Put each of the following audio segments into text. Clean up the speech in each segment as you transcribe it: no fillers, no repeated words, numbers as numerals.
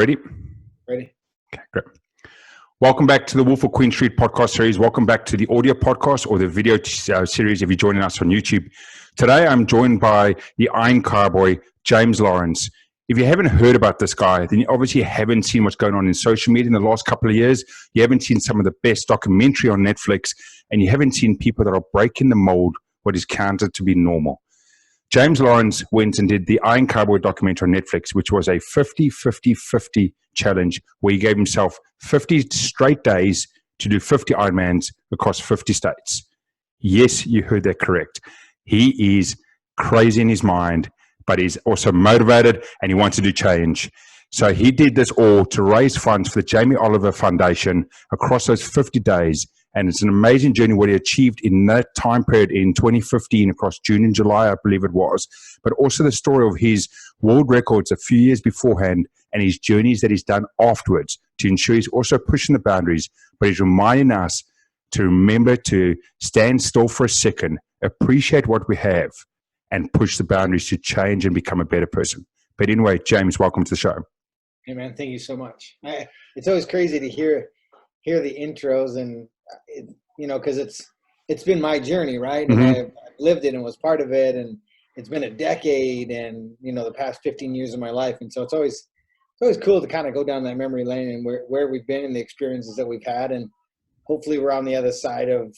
Ready? Ready. Okay, great. Welcome back to the Wolf of Queen Street podcast series. Welcome back to the audio podcast or the video series if you're joining us on YouTube. Today, I'm joined by the Iron Cowboy, James Lawrence. If you haven't heard about this guy, then you obviously haven't seen what's going on in social media in the last couple of years. You haven't seen some of the best documentary on Netflix, and you haven't seen people that are breaking the mold, what is counted to be normal. James Lawrence went and did the Iron Cowboy documentary on Netflix, which was a 50-50-50 challenge where he gave himself 50 straight days to do 50 Ironmans across 50 states. Yes, you heard that correct. He is crazy in his mind, but he's also motivated and he wants to do change. So he did this all to raise funds for the Jamie Oliver Foundation across those 50 days. And it's an amazing journey what he achieved in that time period in 2015 across June and July, I believe it was. But also the story of his world records a few years beforehand and his journeys that he's done afterwards to ensure he's also pushing the boundaries. But he's reminding us to remember to stand still for a second, appreciate what we have, and push the boundaries to change and become a better person. But anyway, James, welcome to the show. Hey, man, thank you so much. It's always crazy to hear the intros and because it's been my journey, right? And I've lived it and was part of it, and it's been a decade and the past 15 years of my life. And so it's always cool to kind of go down that memory lane and where we've been and the experiences that we've had, and hopefully we're on the other side of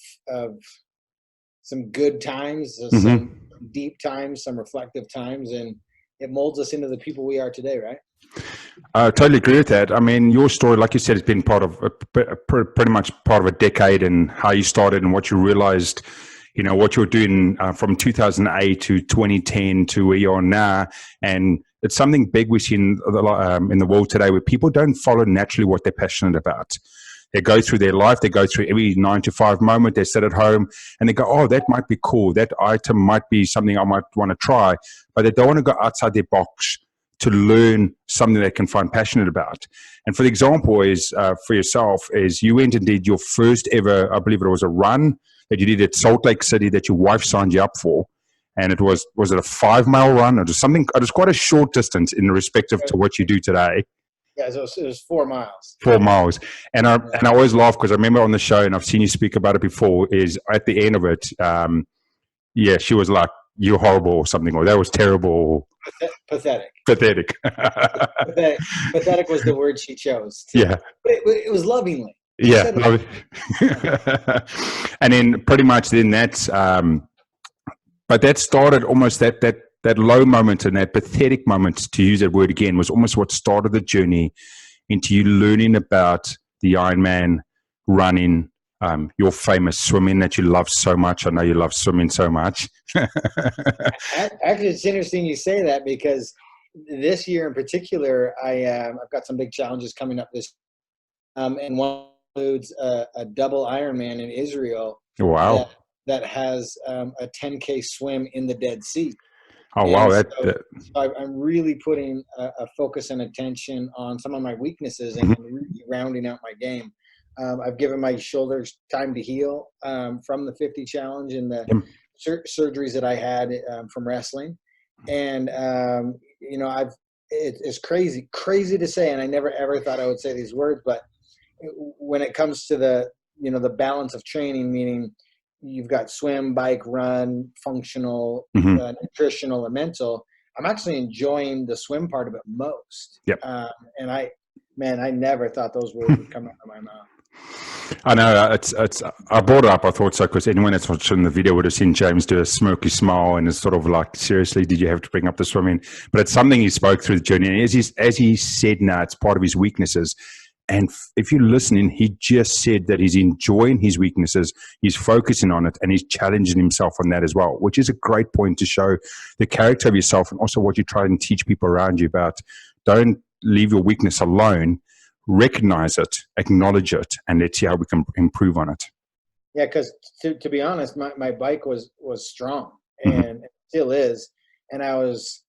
some good times, some deep times, some reflective times, and it molds us into the people we are today, right? I totally agree with that. I mean, your story, like you said, has been part of pretty much part of a decade, and how you started and what you realized, what you're doing from 2008 to 2010 to where you are now. And it's something big we see in the world today, where people don't follow naturally what they're passionate about. They go through their life, they go through every 9 to 5 moment, they sit at home and they go, oh, that might be cool. That item might be something I might want to try, but they don't want to go outside their box to learn something they can find passionate about. And for the example is, for yourself, is you went and did your first ever, I believe it was a run that you did at Salt Lake City that your wife signed you up for. And it was it a 5-mile run? It was quite a short distance in respect to what you do today. Yeah, so it was 4 miles. 4 miles. And I always laugh because I remember on the show, and I've seen you speak about it before, is at the end of it, she was like, you're horrible or something, or that was terrible. Pathetic. Pathetic was the word she chose. Yeah. But it was lovingly. Yeah. And then pretty much then that's, but that started almost that low moment and that pathetic moment, to use that word again, was almost what started the journey into you learning about the Ironman, running, your famous swimming that you love so much. I know you love swimming so much. Actually, it's interesting you say that, because this year in particular, I've got some big challenges coming up this, and one includes a double Ironman in Israel. Wow. That has a 10K swim in the Dead Sea. Oh, wow. So I'm really putting a focus and attention on some of my weaknesses and really rounding out my game. I've given my shoulders time to heal from the 50 challenge and the surgeries that I had from wrestling. And, it's crazy to say, and I never ever thought I would say these words, but when it comes to the balance of training, meaning you've got swim, bike, run, functional, nutritional, and mental, I'm actually enjoying the swim part of it most. Yep. And I never thought those words would come out of my mouth. I know I brought it up. I thought so because anyone that's watching the video would have seen James do a smirky smile, and it's sort of like, seriously, did you have to bring up the swimming? But it's something he spoke through the journey, and as he said, now it's part of his weaknesses. And if you're listening, he just said that he's enjoying his weaknesses, he's focusing on it, and he's challenging himself on that as well, which is a great point to show the character of yourself and also what you try and teach people around you about. Don't leave your weakness alone. Recognize it, acknowledge it, and let's see how we can improve on it. Yeah, because to be honest, my bike was strong and it still is. And I was,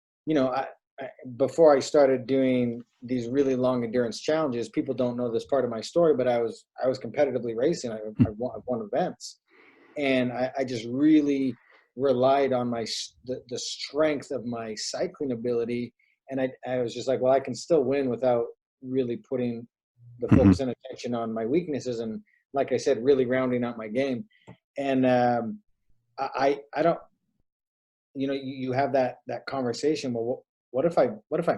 before I started doing these really long endurance challenges, people don't know this part of my story, but I was competitively racing. I won events, and I just really relied on the strength of my cycling ability. And I was just like, well, I can still win without really putting the Mm-hmm. focus and attention on my weaknesses, and like I said, really rounding out my game. And I don't, you have that conversation. Well, what if I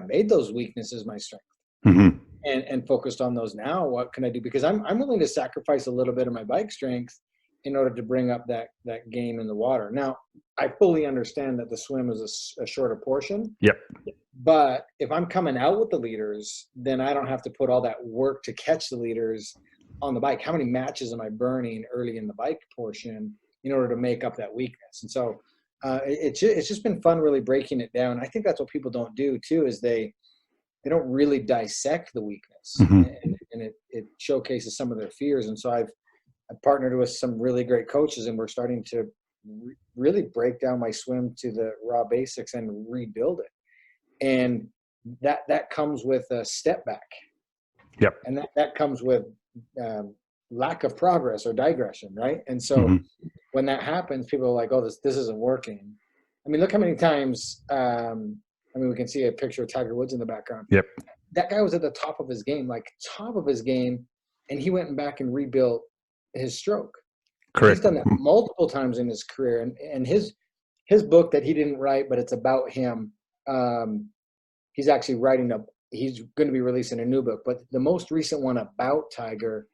made those weaknesses my strength, Mm-hmm. and focused on those now? What can I do? Because I'm willing to sacrifice a little bit of my bike strength in order to bring up that game in the water. Now, I fully understand that the swim is a shorter portion. Yep. But if I'm coming out with the leaders, then I don't have to put all that work to catch the leaders on the bike. How many matches am I burning early in the bike portion in order to make up that weakness? And so it's just been fun really breaking it down. I think that's what people don't do too, is they don't really dissect the weakness, Mm-hmm. and it showcases some of their fears. And so I've partnered with some really great coaches, and we're starting to really break down my swim to the raw basics and rebuild it. And that comes with a step back. Yep. And that comes with lack of progress or digression, right? And so Mm-hmm. when that happens, people are like, oh, this isn't working. I mean, look how many times, we can see a picture of Tiger Woods in the background. Yep. That guy was at the top of his game, and he went back and rebuilt his stroke. Correct. He's done that multiple times in his career. And his book that he didn't write, but it's about him, he's actually he's going to be releasing a new book. But the most recent one about Tiger,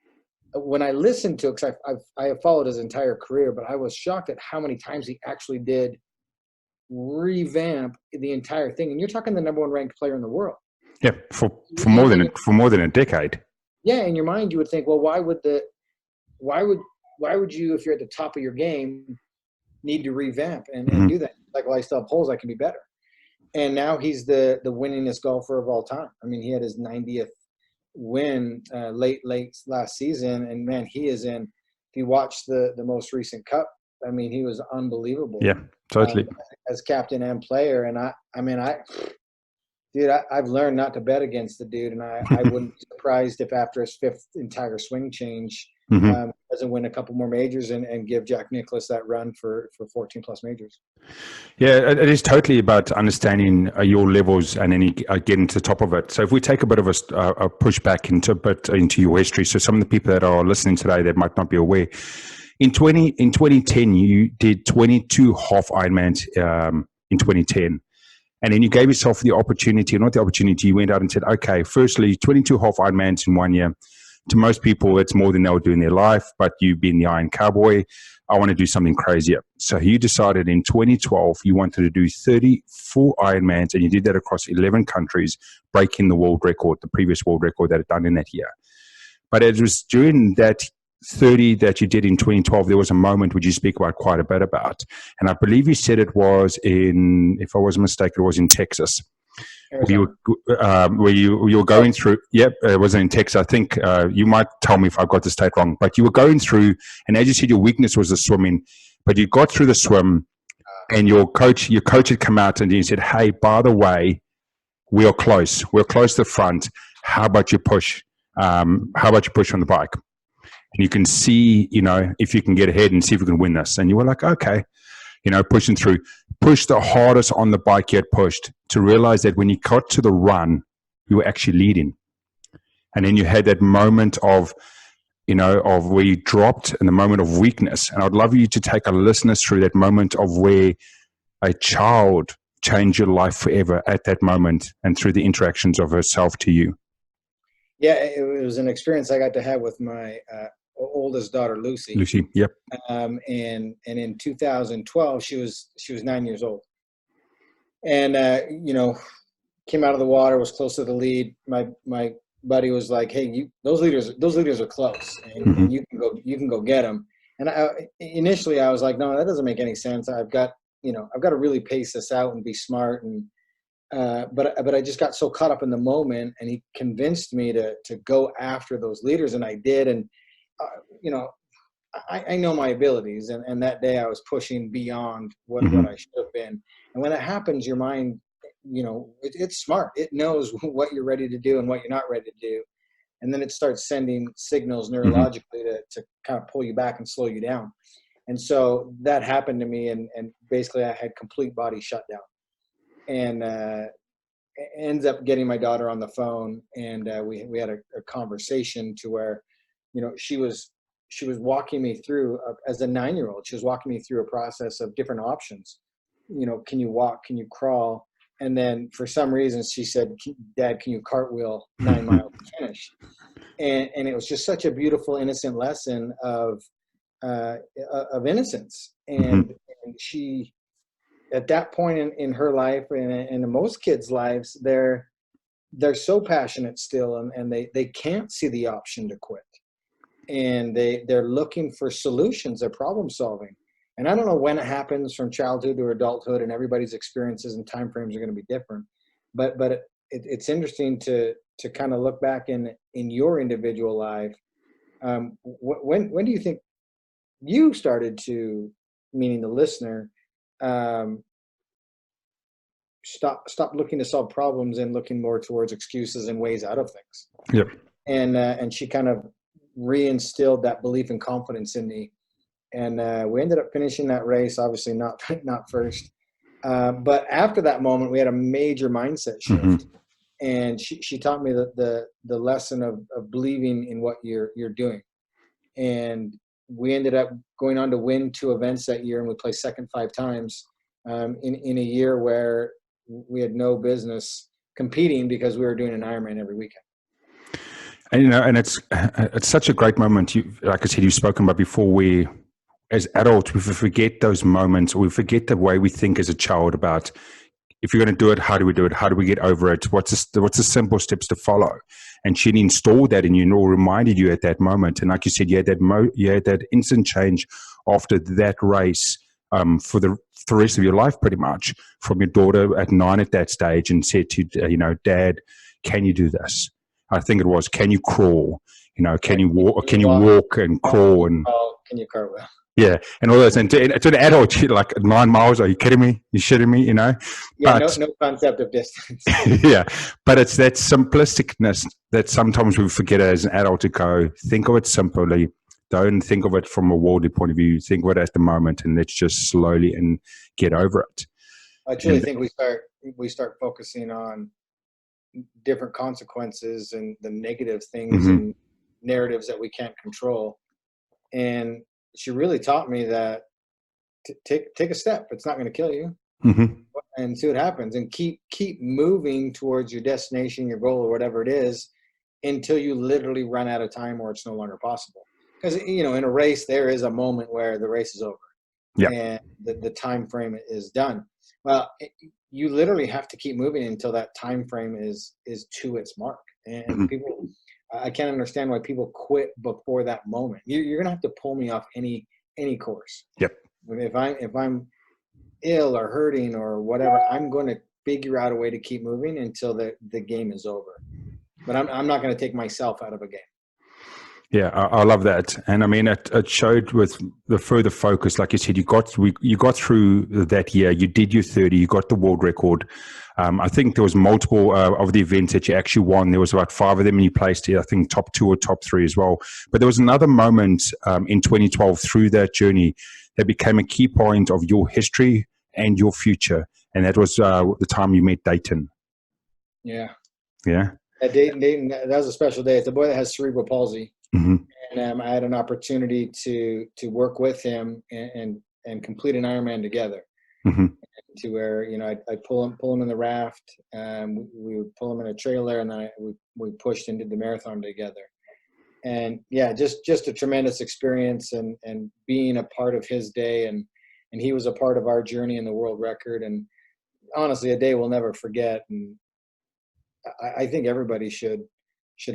when I listened to it, because I have followed his entire career, but I was shocked at how many times he actually did revamp the entire thing. And you're talking the number one ranked player in the world. Yeah, for more than a decade. Yeah, in your mind you would think, well, why would you, if you're at the top of your game, need to revamp and Mm-hmm. do that? Like, well, I still have holes, I can be better. And now he's the winningest golfer of all time. I mean, he had his 90th win late last season, and man, he is in. If you watch the most recent Cup, I mean, he was unbelievable. Yeah, totally. As captain and player, and I've learned not to bet against the dude, and I wouldn't be surprised if after his fifth entire swing change, Mm-hmm. Doesn't win a couple more majors and give Jack Nicklaus that run for 14 plus majors. Yeah, it is totally about understanding your levels and then getting to the top of it. So if we take a bit of a push back into your history, so some of the people that are listening today that might not be aware, in 2010 you did 22 half Ironmans in 2010. And then you gave yourself the opportunity, not the opportunity, you went out and said, okay, firstly, 22 half Ironmans in 1 year. To most people, it's more than they'll do in their life, but you being the Iron Cowboy, I want to do something crazier. So you decided in 2012 you wanted to do 34 Ironmans, and you did that across 11 countries, breaking the world record, the previous world record that had done in that year. But it was during that 30 that you did in 2012, there was a moment which you speak about quite a bit about. And I believe you said it was if I wasn't mistaken, it was in Texas. Where you were going through, yep, it was in Texas. I think you might tell me if I got the state wrong, but you were going through, and as you said, your weakness was the swimming, but you got through the swim, and your coach had come out and he said, hey, by the way, we're close to the front. How about you push? How about you push on the bike? And you can see, if you can get ahead and see if you can win this. And you were like, okay. Pushing through, push the hardest on the bike you had pushed, to realize that when you got to the run, you were actually leading. And then you had that moment of where you dropped, and the moment of weakness. And I'd love you to take our listeners through that moment of where a child changed your life forever at that moment, and through the interactions of herself to you. Yeah, it was an experience I got to have with my oldest daughter, Lucy. Lucy, yep. And in 2012, she was 9 years old, and came out of the water, was close to the lead. My buddy was like, "Hey, those leaders are close, and you can go get them." And initially I was like, "No, that doesn't make any sense. I've got to really pace this out and be smart." And but I just got so caught up in the moment, and he convinced me to go after those leaders, and I did. And I know my abilities, and that day I was pushing beyond what I should have been. And when that happens, your mind, it's smart. It knows what you're ready to do and what you're not ready to do. And then it starts sending signals neurologically to kind of pull you back and slow you down. And so that happened to me, and basically I had complete body shutdown. ends up getting my daughter on the phone, and we had a conversation to where, she was walking me through, as a 9-year-old, she was walking me through a process of different options. Can you walk? Can you crawl? And then for some reason she said, Dad, can you cartwheel 9 miles to finish? And it was just such a beautiful, innocent lesson of innocence. And she, at that point in her life, and in most kids' lives, they're so passionate still, and they can't see the option to quit. And they're looking for solutions, they're problem solving. And I don't know when it happens, from childhood to adulthood, and everybody's experiences and timeframes are going to be different. But it's interesting to kind of look back in your individual life. When do you think you started to, meaning the listener, stop looking to solve problems and looking more towards excuses and ways out of things? Yep. And she kind of reinstilled that belief and confidence in me. And we ended up finishing that race, obviously not first. But after that moment, we had a major mindset shift. And she taught me the lesson of believing in what you're doing. And we ended up going on to win 2 events that year, and we placed second 5 times in a year where we had no business competing, because we were doing an Ironman every weekend. And and it's such a great moment. Like I said, you've spoken about before, where as adults we forget those moments, or we forget the way we think as a child about, if you're going to do it, how do we do it? How do we get over it? What's the simple steps to follow? And she installed that in you, or reminded you at that moment. And like you said, you had that instant change after that race, for the rest of your life, pretty much, from your daughter at 9 at that stage, and said to Dad, can you do this? I think it was, can you crawl? Can you walk? Can you walk and crawl? And can you cartwheel? Yeah, and all those. And to an adult, like 9 miles, are you kidding me? You shitting me? Yeah, but, no concept of distance. Yeah, but it's that simplisticness that sometimes we forget as an adult, to go, think of it simply. Don't think of it from a worldly point of view. Think of it at the moment, and let's just slowly and get over it. I truly think we start focusing on different consequences and the negative things and narratives that we can't control. And she really taught me that take a step. It's not going to kill you, and see what happens, and keep moving towards your destination, your goal, or whatever it is, until you literally run out of time, or it's no longer possible. Because in a race, there is a moment where the race is over, and the time frame is done. Well, you literally have to keep moving until that time frame is to its mark. And people, I can't understand why people quit before that moment. You're gonna have to pull me off any course. Yep. If I'm ill or hurting or whatever, I'm going to figure out a way to keep moving until the game is over. But I'm not going to take myself out of a game. Yeah, I love that. And I mean, it showed with the further focus. Like you said, you got through that year. You did your 30. You got the world record. I think there was multiple of the events that you actually won. There was about 5 of them, and you placed, I think, top 2 or top 3 as well. But there was another moment in 2012 through that journey that became a key point of your history and your future. And that was the time you met Dayton. Yeah. Yeah. At Dayton, that was a special day. It's a boy that has cerebral palsy. And I had an opportunity to work with him and complete an Ironman together. To where I pull him in the raft, we would pull him in a trailer, and then we pushed and did the marathon together. And yeah, just a tremendous experience, and being a part of his day, and he was a part of our journey in the world record. And honestly, a day we'll never forget. And I think everybody should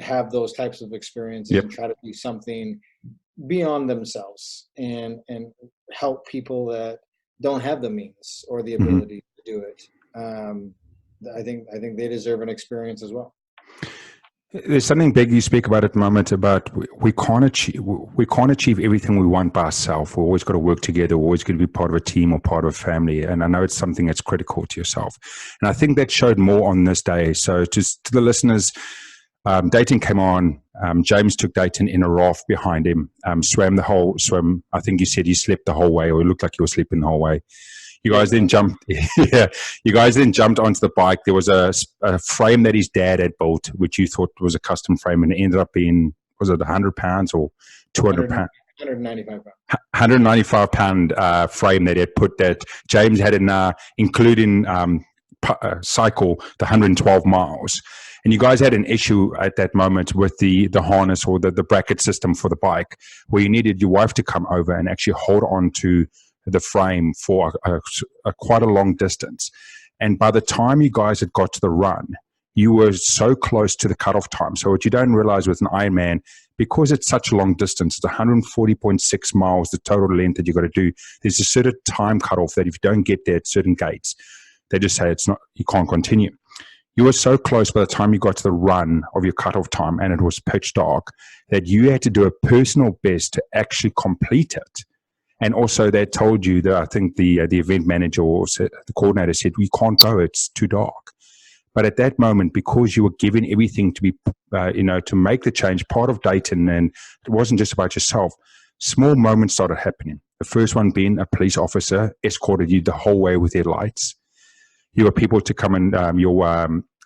have those types of experiences and try to do something beyond themselves and help people that don't have the means or the ability to do it. I think they deserve an experience as well. There's something big you speak about at the moment about we can't achieve everything we want by ourselves. We're always got to work together. We're always going to be part of a team or part of a family. And I know it's something that's critical to yourself. And I think that showed more on this day. So to the listeners, Dayton came on. James took Dayton in a raft behind him, swam the whole swim. I think you said you slept the whole way, or it looked like you were sleeping the whole way. You guys then jumped, yeah. You guys then jumped onto the bike. There was a frame that his dad had built, which you thought was a custom frame, and it ended up being, was it 100 pounds or 200 pounds? 195 pounds. 195 pound frame that he had put, that James had in, including cycle the 112 miles. And you guys had an issue at that moment with the harness or the bracket system for the bike, where you needed your wife to come over and actually hold on to the frame for quite a long distance. And by the time you guys had got to the run, you were so close to the cutoff time. So what you don't realize with an Ironman, because it's such a long distance, it's 140.6 miles, the total length that you got to do. There's a certain time cutoff that if you don't get there at certain gates, they just say it's not, you can't continue. You were so close by the time you got to the run of your cutoff time, and it was pitch dark, that you had to do a personal best to actually complete it. And also they told you that, I think the event manager or the coordinator said, we can't go, it's too dark. But at that moment, because you were given everything to be, to make the change, part of Dayton, and it wasn't just about yourself, small moments started happening. The first one being a police officer escorted you the whole way with their lights. You were people to come and I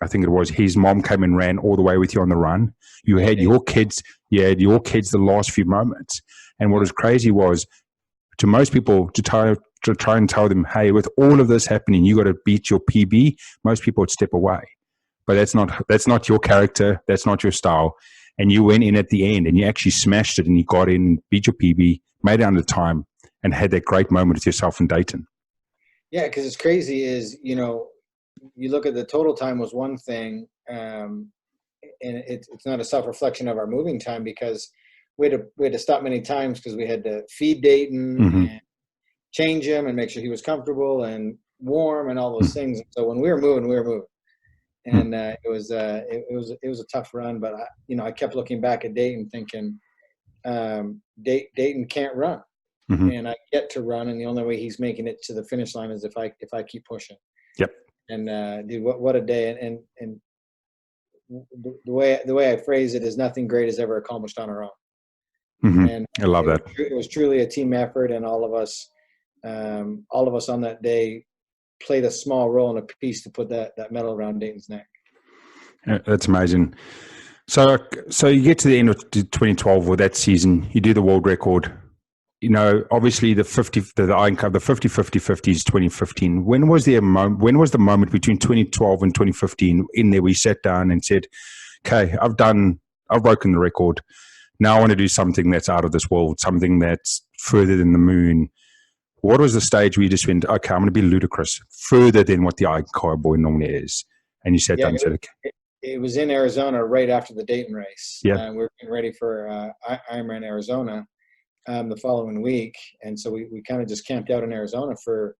think it was his mom came and ran all the way with you on the run. You had your kids, the last few moments. And what was crazy was, to most people, to try and tell them, hey, with all of this happening, you got to beat your PB, most people would step away. But that's not your character, that's not your style. And you went in at the end and you actually smashed it, and you got in, beat your PB, made it under time, and had that great moment with yourself in Dayton. Yeah, because it's crazy is, you look at the total time was one thing, and it's not a self-reflection of our moving time, because we had to stop many times because we had to feed Dayton and change him and make sure he was comfortable and warm and all those things. So when we were moving, and it was a tough run. But I kept looking back at Dayton, thinking Dayton can't run, and I get to run, and the only way he's making it to the finish line is if I keep pushing. Yep. And dude, what a day! And the way I phrase it is, nothing great is ever accomplished on our own. And I love that. It was truly a team effort, and all of us on that day played a small role and a piece to put that medal around Dayton's neck. That's amazing. So you get to the end of 2012 or that season, you do the world record. Obviously the 50-50 is 2015. When was the moment between 2012 and 2015 in there we sat down and said, okay, I've broken the record. Now I want to do something that's out of this world, something that's further than the moon. What was the stage where you just went, okay, I'm going to be ludicrous, further than what the Cowboy normally is? And you sat down and said, okay. It was in Arizona right after the Dayton race. Yeah. We were getting ready for Ironman Arizona the following week. And so we kind of just camped out in Arizona for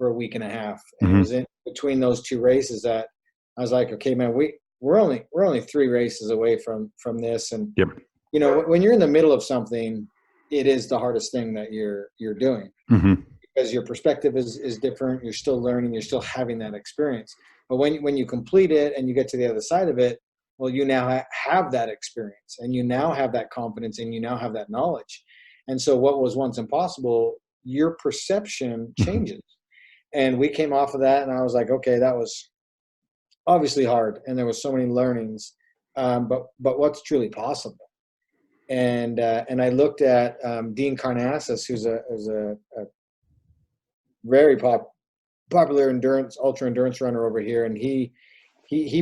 a week and a half. And it was in between those two races that I was like, okay, man, we're only 3 races away from this. And, when you're in the middle of something, it is the hardest thing that you're doing, because your perspective is different. You're still learning. You're still having that experience. But when you complete it and you get to the other side of it, well, you now have that experience, and you now have that confidence, and you now have that knowledge. And so what was once impossible, your perception changes. And we came off of that, and I was like, okay, that was obviously hard, and there was so many learnings, but what's truly possible? And I looked at Dean Karnassus, who's a very popular ultra endurance runner over here, and he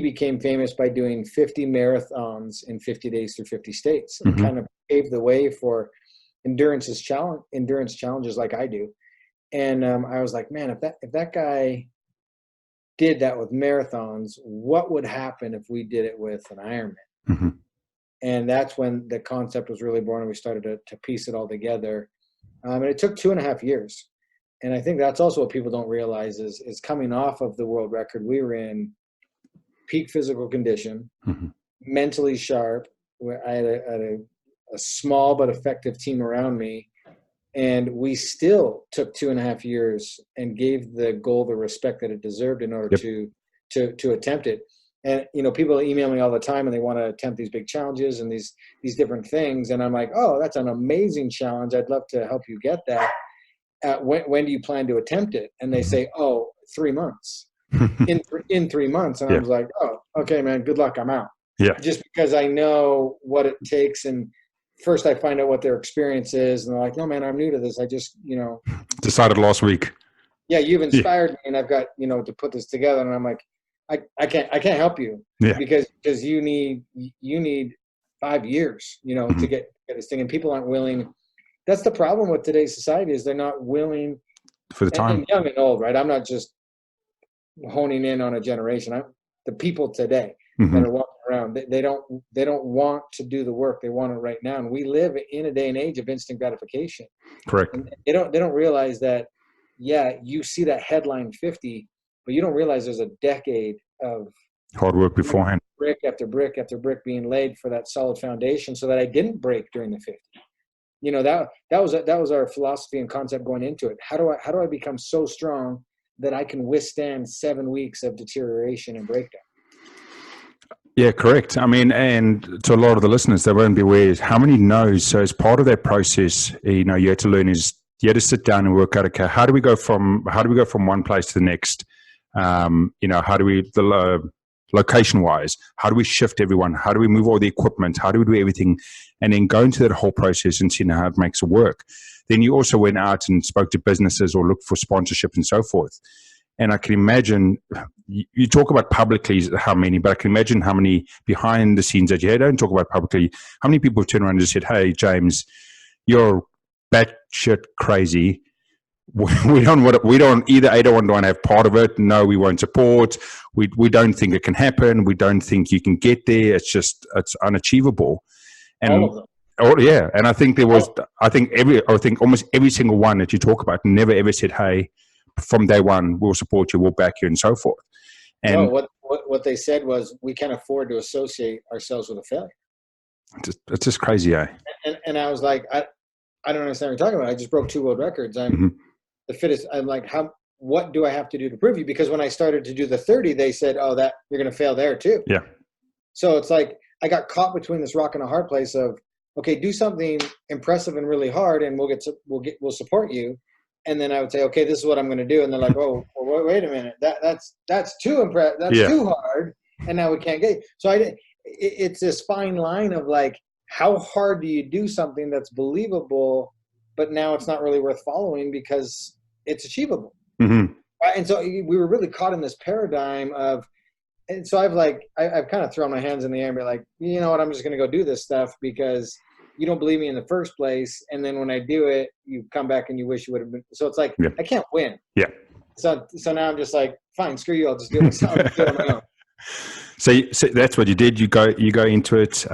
became famous by doing 50 marathons in 50 days through 50 states, and kind of paved the way for endurance challenges like I do. And I was like, man, if that guy did that with marathons, what would happen if we did it with an Ironman? And that's when the concept was really born, and we started to piece it all together. And it took 2.5 years. And I think that's also what people don't realize is coming off of the world record, we were in peak physical condition, mentally sharp. I had a small but effective team around me. And we still took 2.5 years and gave the goal the respect that it deserved in order to attempt it. And, people email me all the time, and they want to attempt these big challenges and these different things. And I'm like, oh, that's an amazing challenge. I'd love to help you get that. when do you plan to attempt it? And they say, oh, 3 months. in 3 months. And I Yeah. was like, oh, okay, man, good luck. I'm out. Yeah. Just because I know what it takes. And first I find out what their experience is. And they're like, no, man, I'm new to this. I just, Decided last week. yeah, you've inspired me, and I've got, to put this together. And I'm like, I can't help you because you need 5 years, to get this thing. And people aren't willing. That's the problem with today's society, is they're not willing For the time. and young and old, right? I'm not just honing in on a generation. The people today that are walking around, they don't want to do the work. They want it right now. And we live in a day and age of instant gratification. Correct. And they don't realize that, you see that headline 50, but you don't realize there's a decade of hard work beforehand. Brick after brick after brick being laid for that solid foundation so that I didn't break during the 50. That was our philosophy and concept going into it. How do I become so strong that I can withstand 7 weeks of deterioration and breakdown? Yeah, correct. I mean, and to a lot of the listeners, they won't be aware how many no's. So as part of that process, you had to learn is you had to sit down and work out, okay, how do we go from one place to the next? How do we, location wise, how do we shift everyone? How do we move all the equipment? How do we do everything? And then go into that whole process and see how it makes it work. Then you also went out and spoke to businesses or looked for sponsorship and so forth. And I can imagine, you talk about publicly how many, but I can imagine how many behind the scenes that you had. Don't talk about publicly. How many people have turned around and just said, hey, James, you're batshit crazy. We don't either A, don't want to have part of it. No, we won't support. We don't think it can happen. We don't think you can get there. It's unachievable. And all of them. Oh yeah, and I think there was. I think almost every single one that you talk about never ever said, "Hey, from day one, we'll support you, we'll back you," and so forth. And no, what they said was, we can't afford to associate ourselves with a failure. It's just crazy, eh? And I was like, I don't understand what you're talking about. I just broke 2 world records. I'm the fittest. I'm like, what do I have to do to prove you? Because when I started to do the 30, they said, oh, that you're going to fail there too. Yeah. So it's like I got caught between this rock and a hard place of, okay, do something impressive and really hard, and we'll support you. And then I would say, okay, this is what I'm going to do. And they're like, oh, well, wait a minute, that's too impressive, that's too hard, and now we can't get you. So it's this fine line of like, how hard do you do something that's believable, but now it's not really worth following because it's achievable. And so we were really caught in this paradigm of. And so I've kind of thrown my hands in the air and be like, you know what, I'm just going to go do this stuff because you don't believe me in the first place. And then when I do it, you come back and you wish you would have been. So it's like, I can't win. Yeah. So now I'm just like, fine, screw you. I'll just do it myself. Do it on my own. So that's what you did. You go into it.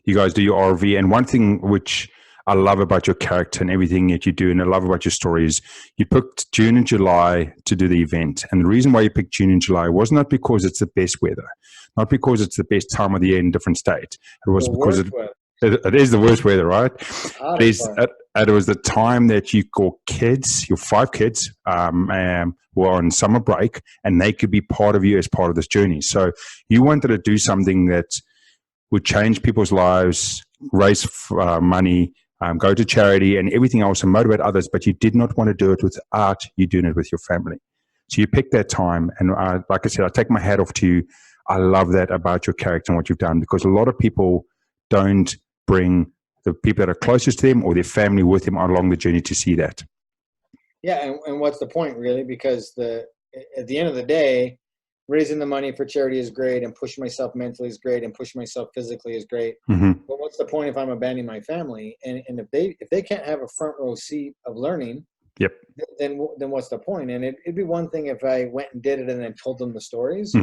You guys do your RV. And one thing which I love about your character and everything that you do, and I love about your story, is you picked June and July to do the event. And the reason why you picked June and July was not because it's the best weather, not because it's the best time of the year in a different state. It was because it is the worst weather, right? It was the time that your 5 kids, were on summer break, and they could be part of you as part of this journey. So you wanted to do something that would change people's lives, raise money, go to charity and everything else and motivate others, but you did not want to do it without you doing it with your family. So you picked that time, and like I said, I take my hat off to you. I love that about your character and what you've done, because a lot of people don't bring the people that are closest to them or their family with them along the journey to see that. Yeah, and what's the point, really? Because at the end of the day, raising the money for charity is great, and pushing myself mentally is great, and pushing myself physically is great. But what's the point if I'm abandoning my family? And if they can't have a front row seat of learning, then what's the point? And it'd be one thing if I went and did it and then told them the stories,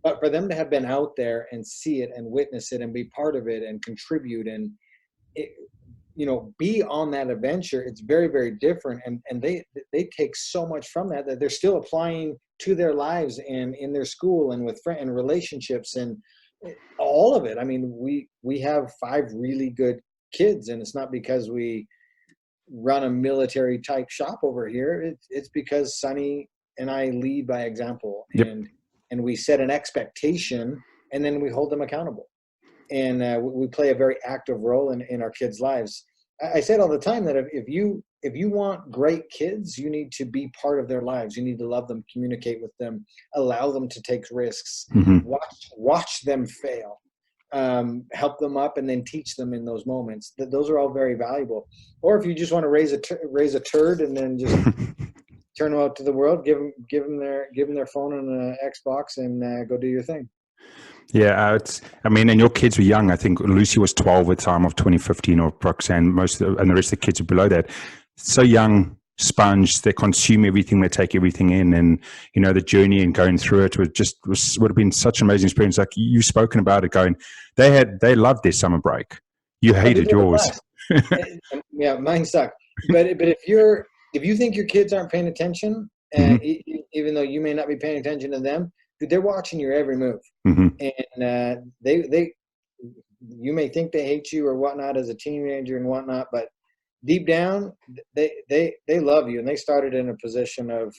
but for them to have been out there and see it and witness it and be part of it and contribute and be on that adventure, it's very, very different. And they take so much from that they're still applying to their lives and in their school and with friends and relationships and all of it. I mean, we have 5 really good kids, and it's not because we run a military type shop over here. It's because Sonny and I lead by example, and we set an expectation, and then we hold them accountable. And we play a very active role in our kids' lives. I say it all the time that if you if you want great kids, you need to be part of their lives. You need to love them, communicate with them, allow them to take risks, watch them fail, help them up, and then teach them in those moments. Those are all very valuable. Or if you just want to raise a turd and then just turn them out to the world, give them their phone and an Xbox and go do your thing. Yeah, and your kids were young. I think Lucy was 12 at the time of 2015, or Roxanne, and the rest of the kids are below that. So young, sponge, they consume everything, they take everything in, and the journey and going through it would have been such an amazing experience. Like you've spoken about it, going, they loved their summer break. You hated yours. Yeah, mine sucked. But if you think your kids aren't paying attention, even though you may not be paying attention to them, they're watching your every move, and you may think they hate you or whatnot as a teenager and whatnot, but deep down, they love you, and they started in a position of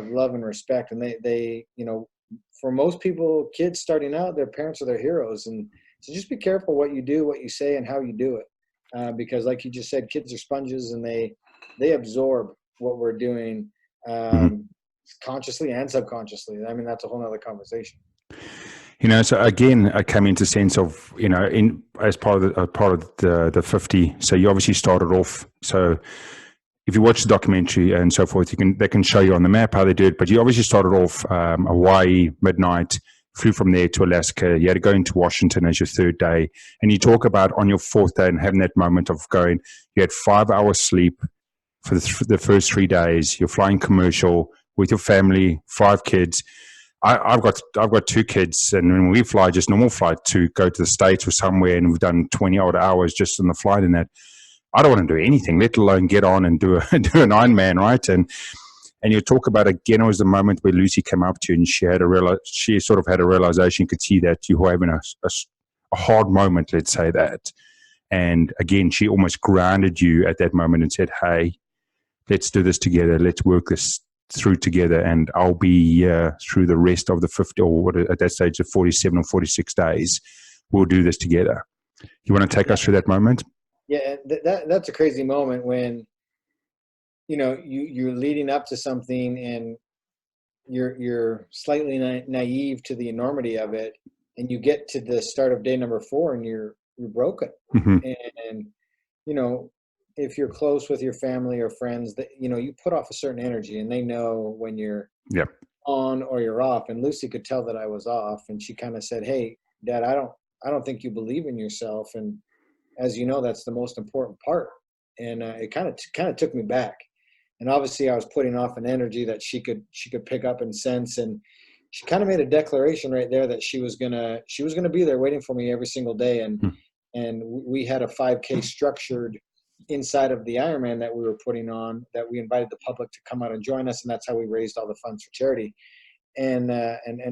love and respect. And they for most people, kids starting out, their parents are their heroes, and so just be careful what you do, what you say, and how you do it, because like you just said, kids are sponges, and they absorb what we're doing. Consciously and subconsciously. I mean, that's a whole nother conversation. So again, I came into sense of, as part of the 50. So you obviously started off. So if you watch the documentary and so forth, they can show you on the map how they did. But you obviously started off Hawaii, midnight, flew from there to Alaska. You had to go into Washington as your third day, and you talk about on your fourth day and having that moment of going. You had 5 hours sleep for the first 3 days. You're flying commercial with your family, 5 kids. I've got 2 kids, and when we fly just normal flight to go to the States or somewhere, and we've done 20 odd hours just on the flight in that, I don't want to do anything, let alone get on and do an Ironman, right? And you talk about, again, it was the moment where Lucy came up to you and she sort of had a realization. You could see that you were having a hard moment, let's say that. And again, she almost grounded you at that moment and said, hey, let's do this together. Let's work this through together, and I'll be through the rest of the 50, or at that stage, the 47 or 46 days. We'll do this together. You want to take us through that moment? Yeah, that's a crazy moment when, you're leading up to something and you're slightly naive to the enormity of it, and you get to the start of day number 4 and you're broken. And if you're close with your family or friends, that you put off a certain energy, and they know when you're on or you're off. And Lucy could tell that I was off, and she kind of said, hey, Dad, I don't think you believe in yourself, and as you know, that's the most important part. And it kind of took me back. And obviously I was putting off an energy that she could pick up and sense, and she kind of made a declaration right there that she was gonna be there waiting for me every single day. And we had a 5K structured inside of the Ironman that we were putting on, that we invited the public to come out and join us, and that's how we raised all the funds for charity. And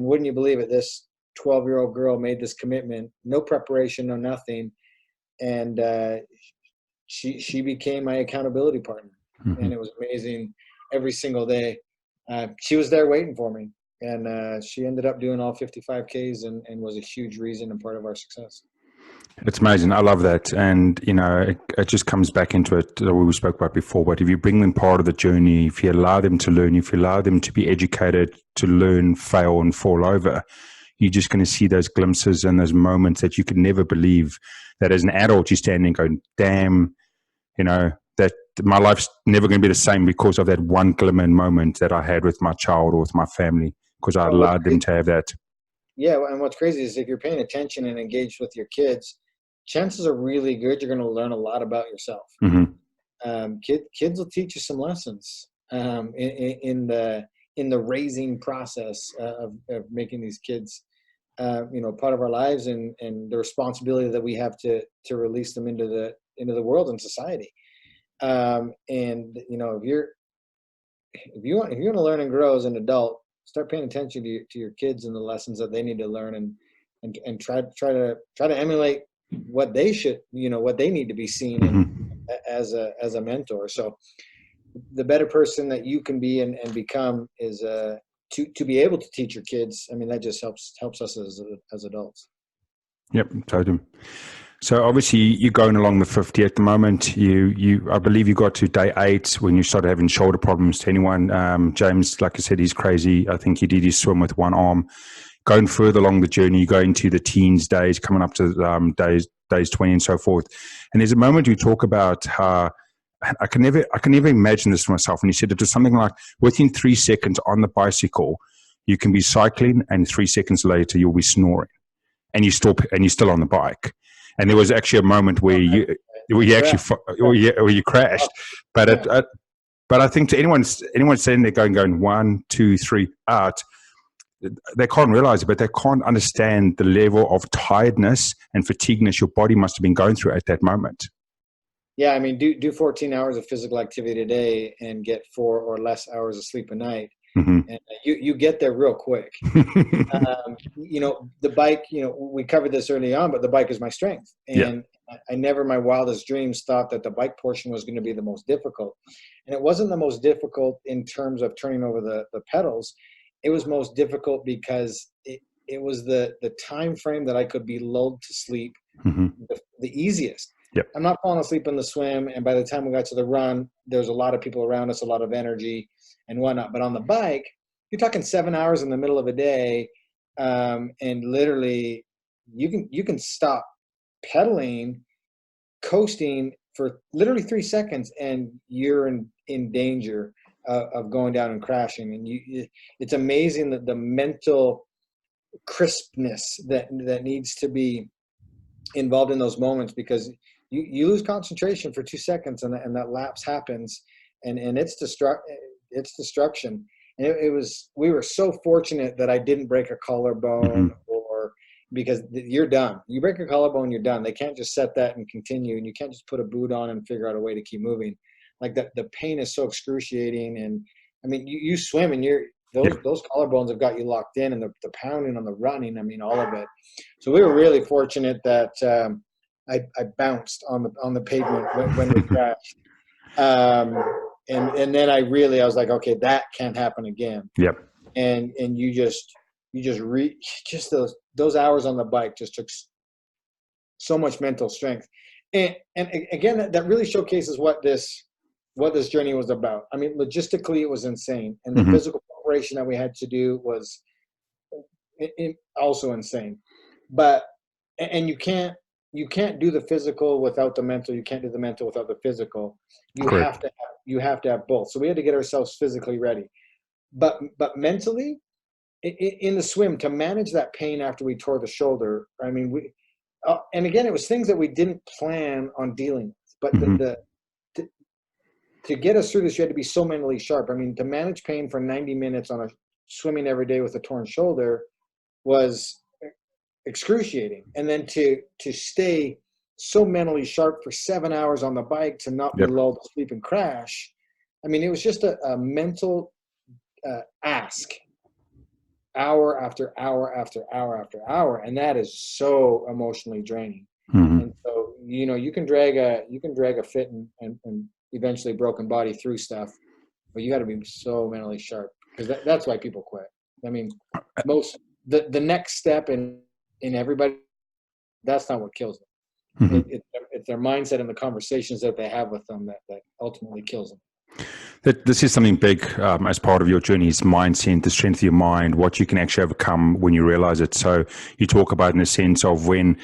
wouldn't you believe it, this 12-year-old girl made this commitment, no preparation, no nothing, and she became my accountability partner. And it was amazing. Every single day she was there waiting for me, and she ended up doing all 55 Ks and was a huge reason and part of our success. It's amazing. I love that. And, it just comes back into it, what we spoke about before. But if you bring them part of the journey, if you allow them to learn, if you allow them to be educated, to learn, fail, and fall over, you're just going to see those glimpses and those moments that you could never believe, that as an adult, you're standing going, damn, that my life's never going to be the same because of that one glimmer moment that I had with my child or with my family, because I allowed them to have that. Yeah, and what's crazy is if you're paying attention and engaged with your kids, chances are really good you're going to learn a lot about yourself. Kids will teach you some lessons in the raising process of making these kids, part of our lives, and the responsibility that we have to release them into the world and society. And if you want to learn and grow as an adult, start paying attention to your kids and the lessons that they need to learn, and try to emulate what they should, what they need to be seen in, as a mentor. So the better person that you can be and become is to be able to teach your kids. I mean, that just helps us as adults. Yep, totally. So obviously you're going along the 50 at the moment. I believe you got to day 8 when you started having shoulder problems. To anyone, James, like I said, he's crazy. I think he did his swim with one arm. Going further along the journey, going to the teens days, coming up to days 20 and so forth. And there's a moment you talk about how I can never imagine this for myself. And he said it was something like within 3 seconds on the bicycle, you can be cycling, and 3 seconds later you'll be snoring, and you're still on the bike. And there was actually a moment where you crashed. But I think to anyone sitting there going 1, 2, 3 out, they can't realize it, but they can't understand the level of tiredness and fatigueness your body must have been going through at that moment. Yeah, I mean, do 14 hours of physical activity a day and get 4 or less hours of sleep a night. Mm-hmm. And you get there real quick. The bike, we covered this early on, but the bike is my strength. And I never in my wildest dreams thought that the bike portion was going to be the most difficult. And it wasn't the most difficult in terms of turning over the pedals. It was most difficult because it was the time frame that I could be lulled to sleep the easiest. Yep. I'm not falling asleep in the swim, and by the time we got to the run, there's a lot of people around us, a lot of energy and whatnot. But on the bike, you're talking 7 hours in the middle of a day, and literally you can stop pedaling, coasting for literally 3 seconds, and you're in danger of going down and crashing. And it's amazing that the mental crispness that needs to be involved in those moments, because you lose concentration for 2 seconds, and that lapse happens, and it's destruction. And we were so fortunate that I didn't break a collarbone, or because you're done. You break a collarbone, you're done. They can't just set that and continue, and you can't just put a boot on and figure out a way to keep moving. Like the pain is so excruciating. And I mean, you swim, and those collarbones have got you locked in, and the pounding on the running, I mean, all of it. So we were really fortunate that I bounced on the pavement when we crashed. And then I was like, okay, that can't happen again. Yep. And you just those hours on the bike just took so much mental strength. And again, that really showcases what this journey was about. I mean, logistically, it was insane. And the physical preparation that we had to do was also insane. And you can't do the physical without the mental. You can't do the mental without the physical. You have to have both. So we had to get ourselves physically ready. But mentally, in the swim, to manage that pain after we tore the shoulder, I mean, and again, it was things that we didn't plan on dealing with. But to get us through this, you had to be so mentally sharp. I mean, to manage pain for 90 minutes on a swimming every day with a torn shoulder was excruciating. And then to stay so mentally sharp for 7 hours on the bike, to not be lulled to sleep and crash. I mean, it was just a mental ask, hour after hour after hour after hour. And that is so emotionally draining. And so, you can drag a fit and eventually broken body through stuff, but you got to be so mentally sharp, because that's why people quit. I mean, the next step in everybody, that's not what kills them. It's their mindset and the conversations that they have with them that ultimately kills them. This is something big as part of your journey, is mindset, the strength of your mind, what you can actually overcome when you realize it. So you talk about in the sense of when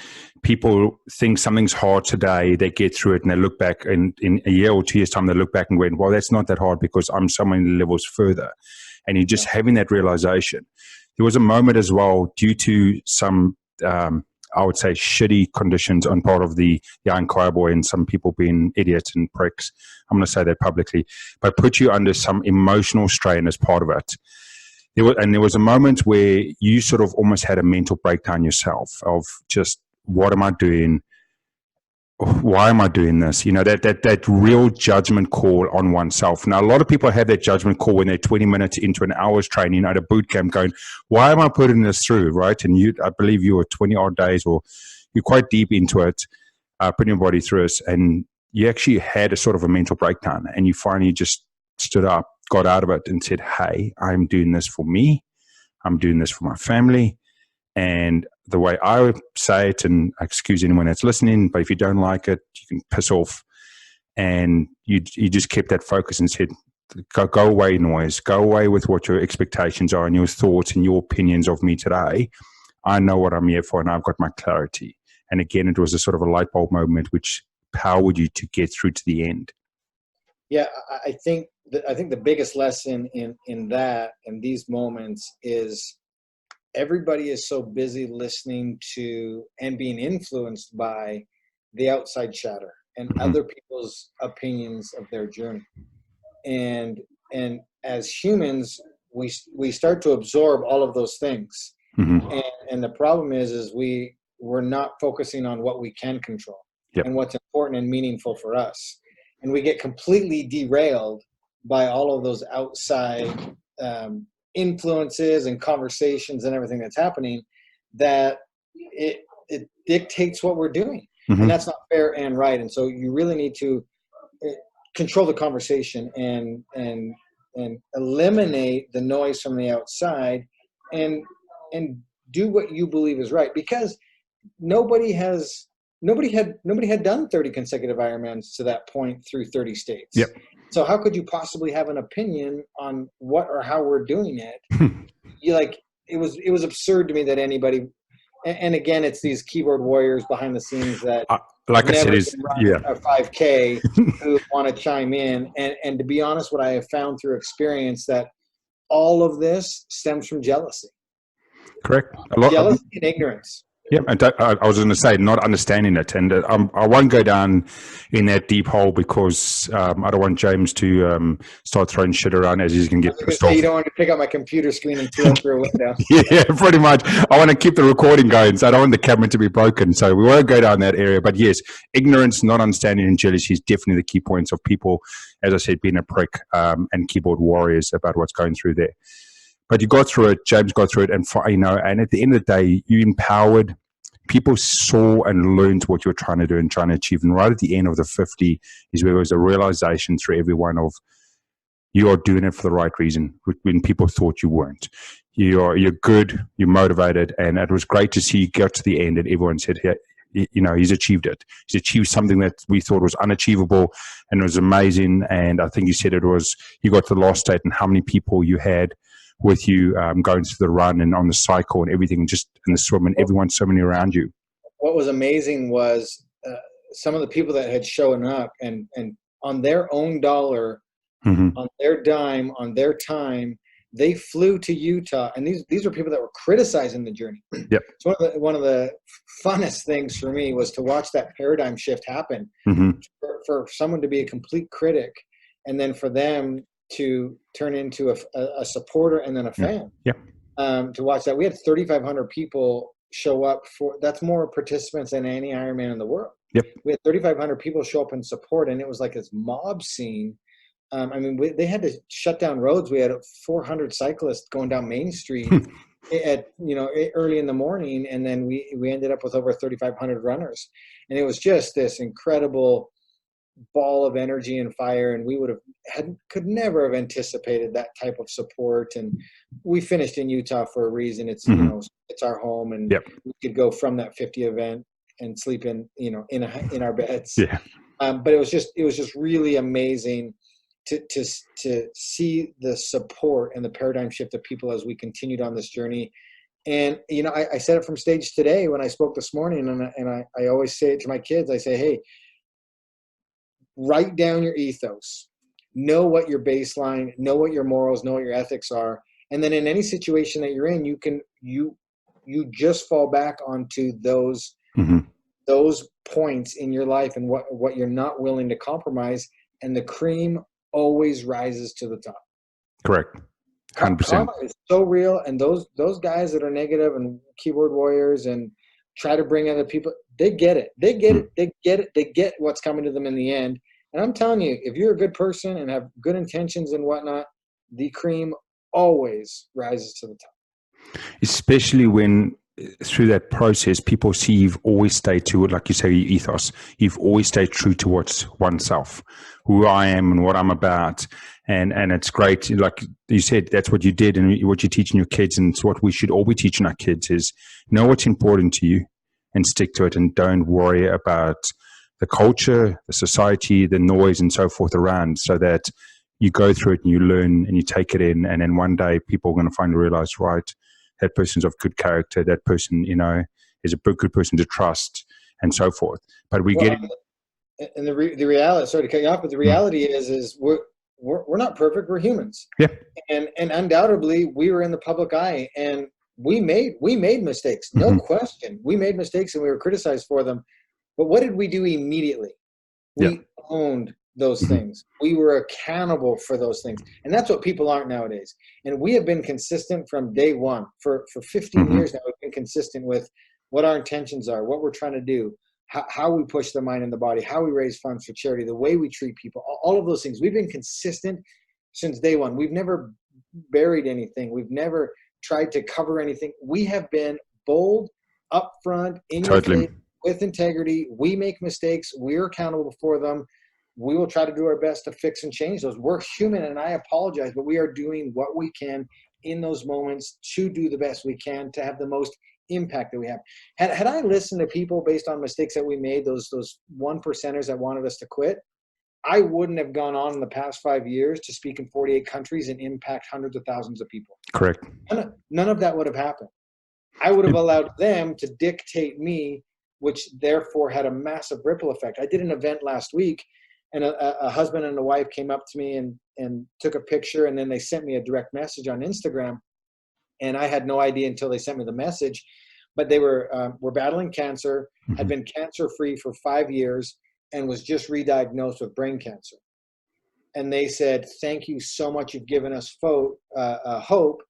people think something's hard today, they get through it, and they look back, and in a year or 2 years' time, they look back and go, well, that's not that hard because I'm so many levels further. And you're just having that realization. There was a moment as well, due to some, I would say, shitty conditions on part of the young Cowboy, and some people being idiots and pricks, I'm going to say that publicly, but put you under some emotional strain as part of it. There was a moment where you sort of almost had a mental breakdown yourself of just, what am I doing? Why am I doing this? That real judgment call on oneself. Now, a lot of people have that judgment call when they're 20 minutes into an hour's training at a boot camp going, why am I putting this through, right? And I believe you were 20 odd days, or you're quite deep into it, putting your body through it. And you actually had a sort of a mental breakdown, and you finally just stood up, got out of it, and said, hey, I'm doing this for me. I'm doing this for my family. And the way I say it, and excuse anyone that's listening, but if you don't like it, you can piss off. And you just kept that focus and said, go away, noise. Go away with what your expectations are and your thoughts and your opinions of me today. I know what I'm here for, and I've got my clarity. And again, it was a sort of a light bulb moment which powered you to get through to the end. Yeah, I think the biggest lesson in that, in these moments, is everybody is so busy listening to and being influenced by the outside chatter and other people's opinions of their journey. And as humans, we start to absorb all of those things. And the problem is we're not focusing on what we can control and what's important and meaningful for us. And we get completely derailed by all of those outside influences and conversations and everything that's happening, that it dictates what we're doing. And that's not fair and right. And so you really need to control the conversation and eliminate the noise from the outside and do what you believe is right, because nobody had done 30 consecutive Ironmans to that point through 30 states. So how could you possibly have an opinion on what or how we're doing it? It was absurd to me that anybody, and again, it's these keyboard warriors behind the scenes that like I said, is a 5K who want to chime in. And to be honest, what I have found through experience, that all of this stems from jealousy. Correct. Jealousy and ignorance. Yeah, I was going to say not understanding it, and I won't go down in that deep hole because I don't want James to start throwing shit around as he's going to get pissed off. You don't want to pick up my computer screen and throw it through a window. Yeah, pretty much. I want to keep the recording going, so I don't want the camera to be broken. So we won't go down that area. But yes, ignorance, not understanding, and jealousy is definitely the key points of people, as I said, being a prick and keyboard warriors about what's going through there. But you got through it. James got through it, and and at the end of the day, you empowered. People saw and learned what you were trying to do and trying to achieve. And right at the end of the 50 is where there was a realization through everyone of you are doing it for the right reason when people thought you weren't. You're good, you're motivated, and it was great to see you get to the end and everyone said, "Hey, he's achieved it. He's achieved something that we thought was unachievable, and it was amazing." And I think you said you got to the last state and how many people you had with you going through the run and on the cycle and everything, just in the swim, and everyone so many around you. What was amazing was some of the people that had shown up and on their own dollar, on their dime, on their time, they flew to Utah. And these are people that were criticizing the journey. Yep. So one of the funnest things for me was to watch that paradigm shift happen, for someone to be a complete critic, and then for them to turn into a supporter and then a fan. To watch that. We had 3,500 people show up that's more participants than any Ironman in the world. We had 3,500 people show up and support, and it was like this mob scene. They had to shut down roads. We had 400 cyclists going down Main Street at early in the morning, and then we ended up with over 3,500 runners, and it was just this incredible ball of energy and fire, and we could never have anticipated that type of support. And we finished in Utah for a reason. It's it's our home, and we could go from that 50 event and sleep in our beds. But it was just really amazing to see the support and the paradigm shift of people as we continued on this journey. And I said it from stage today when I spoke this morning, and I always say it to my kids. I say, hey, write down your ethos, know what your baseline, know what your morals, know what your ethics are. And then in any situation that you're in, you just fall back onto those points in your life and what you're not willing to compromise. And the cream always rises to the top. Correct. 100%. Karma is so real. And those guys that are negative and keyboard warriors and try to bring other people, they get it. They get it. They get it. They get what's coming to them in the end. And I'm telling you, if you're a good person and have good intentions and whatnot, the cream always rises to the top. Especially when through that process, people see you've always stayed to it, like you say, your ethos. You've always stayed true to what's oneself, who I am and what I'm about. And it's great. Like you said, that's what you did and what you're teaching your kids. And it's what we should all be teaching our kids is know what's important to you and stick to it. And don't worry about the culture, the society, the noise and so forth around, so that you go through it and you learn and you take it in. And then one day people are going to finally realize, right, that person's of good character. That person, is a good person to trust and so forth. But we get it. And the reality, sorry to cut you off, but the reality is we're not perfect. We're humans. Yeah. And undoubtedly we were in the public eye and we made mistakes. No question. We made mistakes and we were criticized for them. But what did we do immediately? We owned those things. We were accountable for those things. And that's what people aren't nowadays. And we have been consistent from day one. For 15 years now, we've been consistent with what our intentions are, what we're trying to do, how we push the mind and the body, how we raise funds for charity, the way we treat people, all of those things. We've been consistent since day one. We've never buried anything. We've never tried to cover anything. We have been bold, upfront, in your face, with integrity. We make mistakes. We're accountable for them. We will try to do our best to fix and change those. We're human, and I apologize, but we are doing what we can in those moments to do the best we can to have the most impact that we have. Had I listened to people based on mistakes that we made, those 1%ers that wanted us to quit, I wouldn't have gone on in the past 5 years to speak in 48 countries and impact hundreds of thousands of people. Correct. None of that would have happened. I would have allowed them to dictate me, which therefore had a massive ripple effect. I did an event last week, and a husband and a wife came up to me and took a picture, and then they sent me a direct message on Instagram. And I had no idea until they sent me the message, but they were battling cancer, had been cancer-free for 5 years, and was just re-diagnosed with brain cancer. And they said, "Thank you so much. You've given us hope,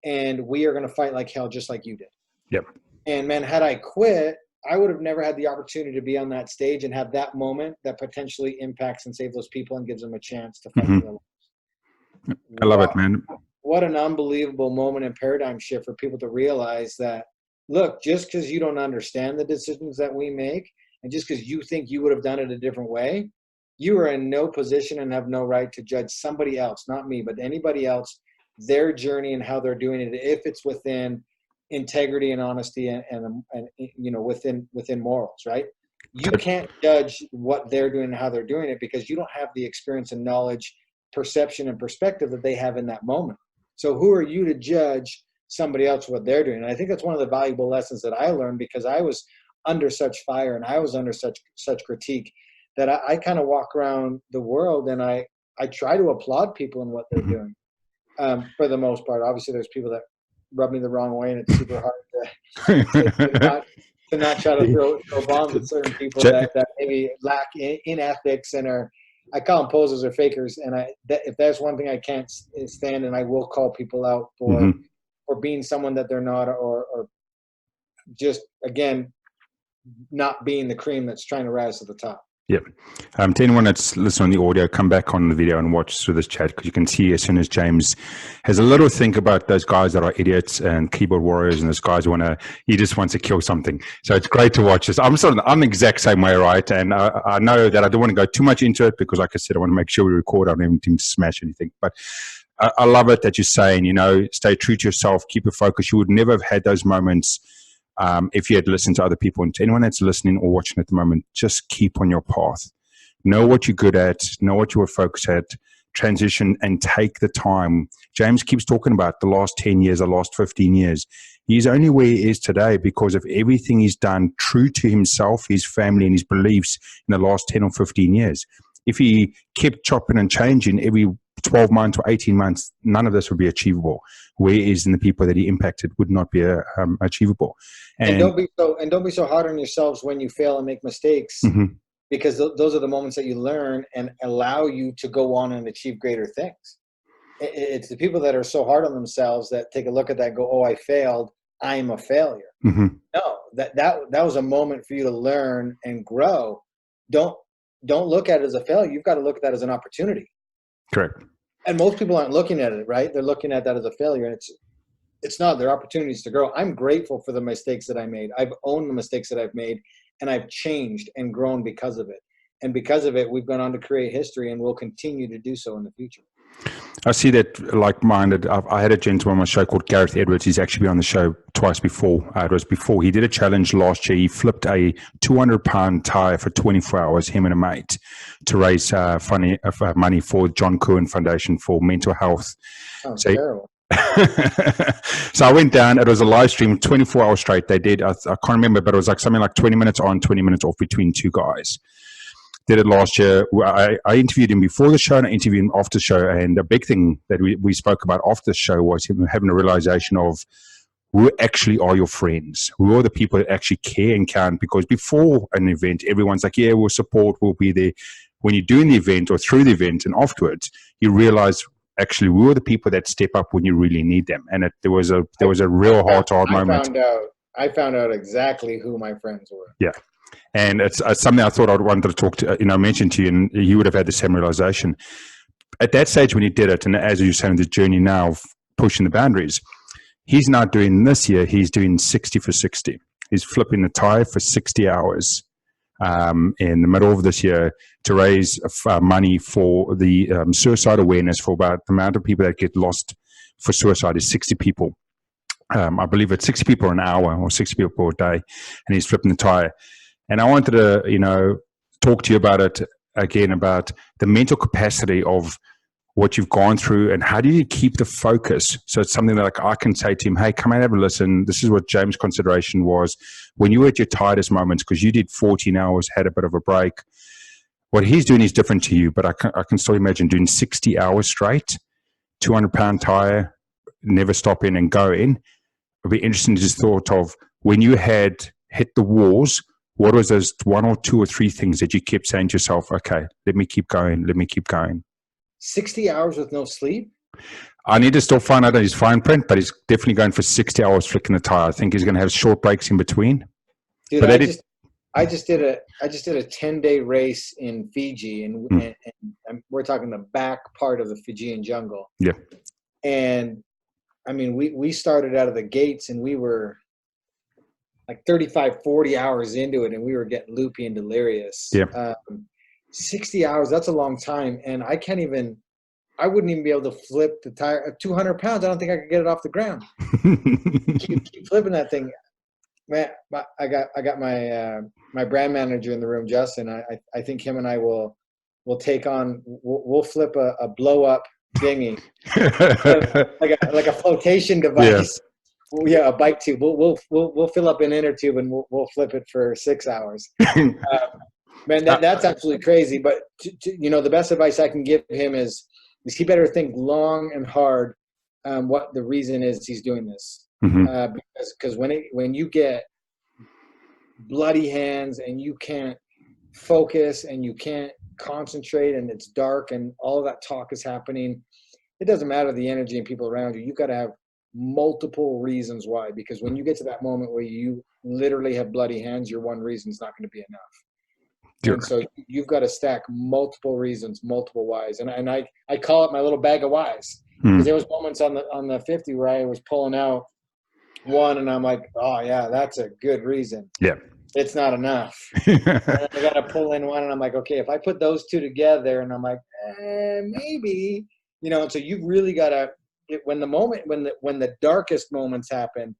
and we are going to fight like hell, just like you did." Yep. And man, had I quit, I would have never had the opportunity to be on that stage and have that moment that potentially impacts and saves those people and gives them a chance to fight for their lives. I love it, man. What an unbelievable moment and paradigm shift for people to realize that, look, just because you don't understand the decisions that we make, and just because you think you would have done it a different way, you are in no position and have no right to judge somebody else, not me, but anybody else, their journey and how they're doing it, if it's within integrity and honesty and within morals, right? You can't judge what they're doing and how they're doing it because you don't have the experience and knowledge, perception and perspective that they have in that moment. So who are you to judge somebody else what they're doing? And I think that's one of the valuable lessons that I learned, because I was under such fire and I was under such critique that I kind of walk around the world and I try to applaud people in what they're doing. For the most part, obviously there's people that rub me the wrong way, and it's super hard to not try to throw bombs at certain people that maybe lack in ethics and are, I call them posers or fakers. And if there's one thing I can't stand, and I will call people out for being someone that they're not, or just, again, not being the cream that's trying to rise to the top. Yep. To anyone that's listening on the audio, come back on the video and watch through this chat, because you can see as soon as James has a little think about those guys that are idiots and keyboard warriors and those guys who he just wants to kill something. So it's great to watch this. I'm the exact same way, right? And I know that I don't want to go too much into it because, like I said, I want to make sure we record. I don't even to smash anything. But I love it that you're saying, stay true to yourself, keep your focus. You would never have had those moments if you had listened to other people. And to anyone that's listening or watching at the moment, just keep on your path. Know what you're good at, know what you will focus at, transition and take the time. James keeps talking about the last 10 years, the last 15 years. He's only where he is today because of everything he's done true to himself, his family, and his beliefs in the last 10 or 15 years. If he kept chopping and changing every 12 months or 18 months, none of this would be achievable. Whereas in the people that he impacted would not be achievable. And don't be so hard on yourselves when you fail and make mistakes, because those are the moments that you learn and allow you to go on and achieve greater things. It's the people that are so hard on themselves that take a look at that and go, "Oh, I failed. I'm a failure." No, that was a moment for you to learn and grow. Don't look at it as a failure. You've got to look at that as an opportunity. Correct. And most people aren't looking at it, right? They're looking at that as a failure, and it's not. There are opportunities to grow. I'm grateful for the mistakes that I made. I've owned the mistakes that I've made, and I've changed and grown because of it. And because of it, we've gone on to create history, and we'll continue to do so in the future. I see that like-minded. I had a gentleman on my show called Gareth Edwards. He's actually been on the show twice before. It was before. He did a challenge last year. He flipped a 200-pound tire for 24 hours, him and a mate, to raise money for John Cohen Foundation for mental health. Oh, terrible. So I went down. It was a live stream, 24 hours straight. They did. I can't remember, but it was like something like 20 minutes on, 20 minutes off between two guys. Did it last year. I interviewed him before the show and I interviewed him after the show. And the big thing that we spoke about after the show was him having a realization of who actually are your friends, who are the people that actually care and count. Because before an event, everyone's like, yeah, we'll support, we'll be there. When you're doing the event or through the event and afterwards, you realize actually who are the people that step up when you really need them. And there was a real hard moment. I found out exactly who my friends were. Yeah. And it's something I thought I'd wanted to talk to, mention to you, and you would have had the same realization. At that stage when he did it, and as you're saying, the journey now of pushing the boundaries, he's not doing this year, he's doing 60 for 60. He's flipping the tire for 60 hours in the middle of this year to raise money for the suicide awareness for about the amount of people that get lost for suicide is 60 people. I believe it's 60 people an hour or 60 people a day, and he's flipping the tire. And I wanted to, talk to you about it again, about the mental capacity of what you've gone through and how do you keep the focus. So it's something that like I can say to him, hey, come and have a listen. This is what James' consideration was when you were at your tiredest moments, because you did 14 hours, had a bit of a break. What he's doing is different to you, but I can still imagine doing 60 hours straight, 200-pound tire, never stopping and going. It'd be interesting to just thought of when you had hit the walls, what was those one or two or three things that you kept saying to yourself, okay, let me keep going, let me keep going. 60 hours with no sleep? I need to still find out his fine print, but he's definitely going for 60 hours flicking the tire. I think he's going to have short breaks in between. Dude, I just did a 10-day race in Fiji, and we're talking the back part of the Fijian jungle. Yeah. And I mean, we started out of the gates and we were like 35, 40 hours into it, and we were getting loopy and delirious. Yeah. 60 hours, that's a long time. And I wouldn't even be able to flip the tire at 200 pounds. I don't think I could get it off the ground. keep flipping that thing. Man, I got my brand manager in the room, Justin. I think him and I will take on, we'll flip a blow up dinghy, like a flotation device. Yeah, a bike tube. We'll fill up an inner tube and we'll flip it for 6 hours. Man, that's absolutely crazy. But the best advice I can give him is he better think long and hard what the reason is he's doing this. Mm-hmm. Because when you get bloody hands and you can't focus and you can't concentrate and it's dark and all of that talk is happening, it doesn't matter the energy and people around you. You've got to have multiple reasons why, because when you get to that moment where you literally have bloody hands, your one reason is not going to be enough. Sure. And so you've got to stack multiple reasons, multiple whys. And I call it my little bag of whys. Because there was moments on the 50 where I was pulling out one and I'm like, oh yeah, that's a good reason. Yeah. It's not enough. And I got to pull in one and I'm like, okay, if I put those two together, and I'm like, maybe, so you've really got to, when the darkest moments happen,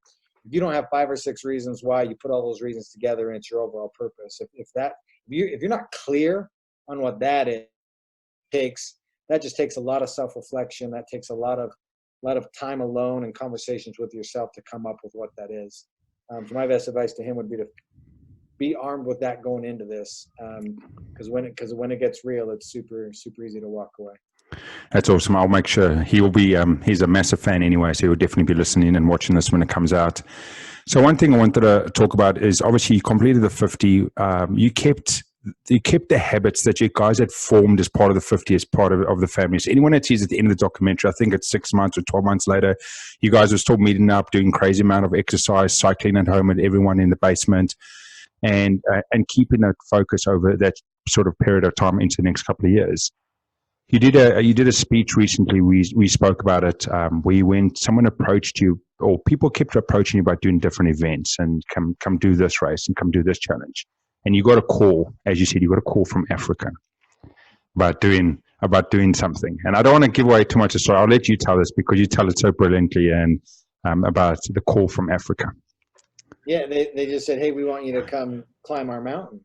if you don't have 5 or 6 reasons why, you put all those reasons together and it's your overall purpose. If you're not clear on what that is, that just takes a lot of self-reflection. That takes a lot of time alone and conversations with yourself to come up with what that is. So my best advice to him would be to be armed with that going into this, because when it gets real, it's super, super easy to walk away. That's awesome. I'll make sure he will be, he's a massive fan anyway, so he will definitely be listening and watching this when it comes out. So one thing I wanted to talk about is obviously you completed the 50. You kept the habits that you guys had formed as part of the 50, as part of the family. So anyone that sees at the end of the documentary, I think it's 6 months or 12 months later, you guys are still meeting up, doing crazy amount of exercise, cycling at home with everyone in the basement, and keeping that focus over that sort of period of time into the next couple of years. You did a speech recently. We spoke about it. Where someone approached you, or people kept approaching you about doing different events and come do this race and come do this challenge. And you got a call, as you said, you got a call from Africa about doing about doing something. And I don't want to give away too much of the story. I'll let you tell this because you tell it so brilliantly, and about the call from Africa. Yeah, they just said, hey, we want you to come climb our mountain.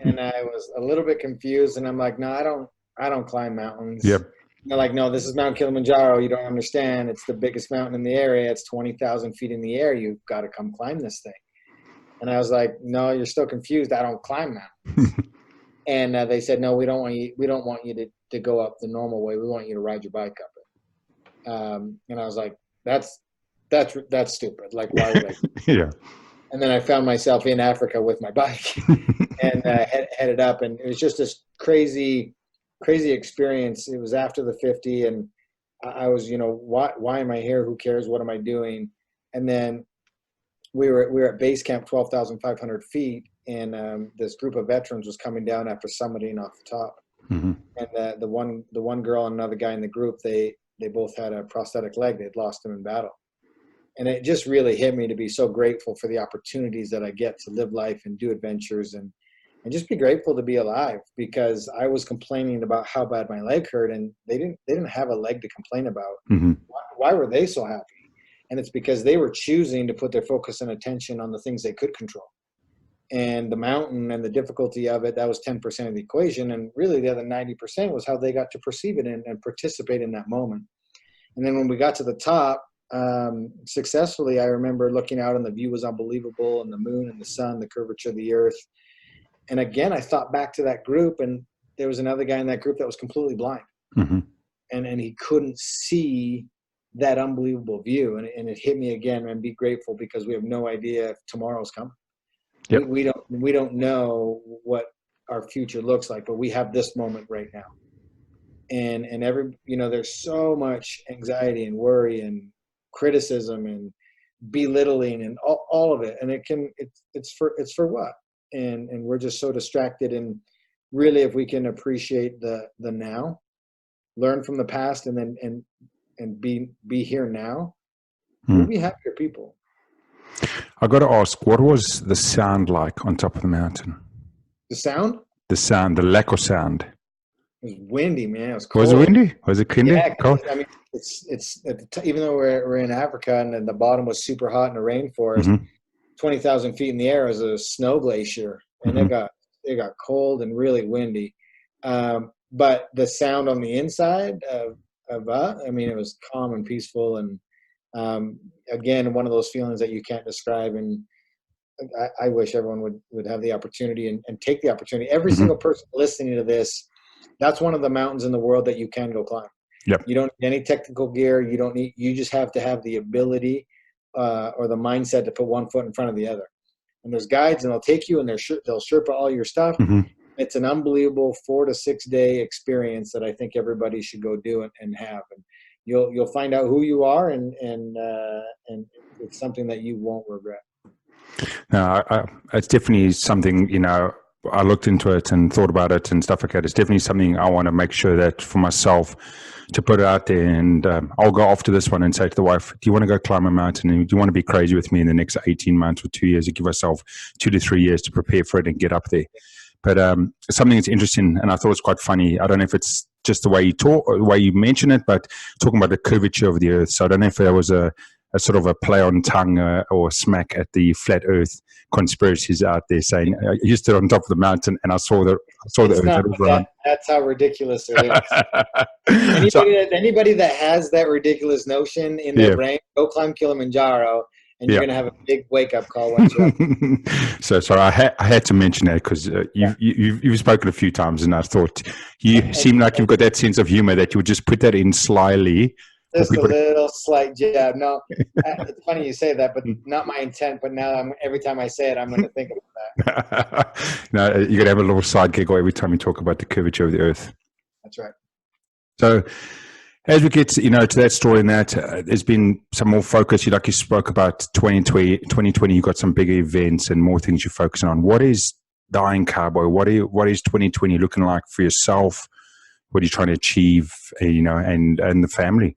And I was a little bit confused, and I'm like, no, I don't climb mountains. Yep. They're like, no, this is Mount Kilimanjaro. You don't understand. It's the biggest mountain in the area. It's 20,000 feet in the air. You've got to come climb this thing. And I was like, no, you're still confused. I don't climb mountains. And they said, no, we don't want you to go up the normal way. We want you to ride your bike up it. And I was like, that's stupid. Like, why would I? Yeah. And then I found myself in Africa with my bike and headed up. And it was just this crazy experience. It was after the 50, and I was, why am I here? Who cares? What am I doing? And then we were at base camp, 12,500 feet, and this group of veterans was coming down after summiting off the top. Mm-hmm. And the one girl and another guy in the group, they both had a prosthetic leg. They'd lost them in battle. And it just really hit me to be so grateful for the opportunities that I get to live life and do adventures and just be grateful to be alive, because I was complaining about how bad my leg hurt, and they didn't have a leg to complain about. Mm-hmm. Why were they so happy? And it's because they were choosing to put their focus and attention on the things they could control. And the mountain and the difficulty of it, that was 10% of the equation. And really the other 90% was how they got to perceive it and participate in that moment. And then when we got to the top, successfully, I remember looking out and the view was unbelievable, and the moon and the sun, the curvature of the earth. And again, I thought back to that group, and there was another guy in that group that was completely blind. Mm-hmm. And he couldn't see that unbelievable view. And it hit me again, and be grateful, because we have no idea if tomorrow's coming. Yep. We don't know what our future looks like, but we have this moment right now. And there's so much anxiety and worry and criticism and belittling and all of it. And it's for what? And we're just so distracted. And really, if we can appreciate the now, learn from the past, and then and be here now, we'll be happier people. I got to ask, what was the sound like on top of the mountain? The sound? The sound, the lack of sound. It was windy, man. It was cold. Was it windy? Was it windy? Yeah, cold? I mean, it's even though we're in Africa and the bottom was super hot in a rainforest, Mm-hmm. 20,000 feet in the air is a snow glacier, and Mm-hmm. it got cold and really windy. But the sound on the inside it was calm and peaceful, and again, one of those feelings that you can't describe. And I wish everyone would have the opportunity and take the opportunity. Every single person listening to this, that's one of the mountains in the world that you can go climb. Yep. You don't need any technical gear. You just have to have the ability or the mindset to put one foot in front of the other. And there's guides, and they'll take you, and they'll Sherpa all your stuff. Mm-hmm. It's an unbelievable 4 to 6 day experience that I think everybody should go do and have. And you'll find out who you are, and it's something that you won't regret. No, it's definitely something, I looked into it and thought about it and stuff like that. It's definitely something I want to make sure that for myself to put it out there. And I'll go after this one and say to the wife, do you want to go climb a mountain? And do you want to be crazy with me in the next 18 months or 2 years? To give ourselves 2 to 3 years to prepare for it and get up there. But something that's interesting, and I thought it was quite funny. I don't know if it's just the way you talk or the way you mention it, but talking about the curvature of the earth. So I don't know if there was a sort of a play on tongue or a smack at the flat earth conspiracies out there saying, you stood on top of the mountain and I saw the earth. That's how ridiculous it is. Anybody that has that ridiculous notion in their brain, go climb Kilimanjaro, and you're going to have a big wake-up call once you're up. So sorry, I had to mention that because you've spoken a few times, and I thought you seem like you've got that sense of humor that you would just put that in slyly. Just a little slight jab. No, it's funny you say that, but not my intent. But now, every time I say it, I'm going to think about that. No, you're going to have a little side giggle every time you talk about the curvature of the earth. That's right. So, as we get to that story and that, there's been some more focus. Like you spoke about 2020, you got some bigger events and more things you're focusing on. What is Dying Cowboy? What is 2020 looking like for yourself? What are you trying to achieve, and the family?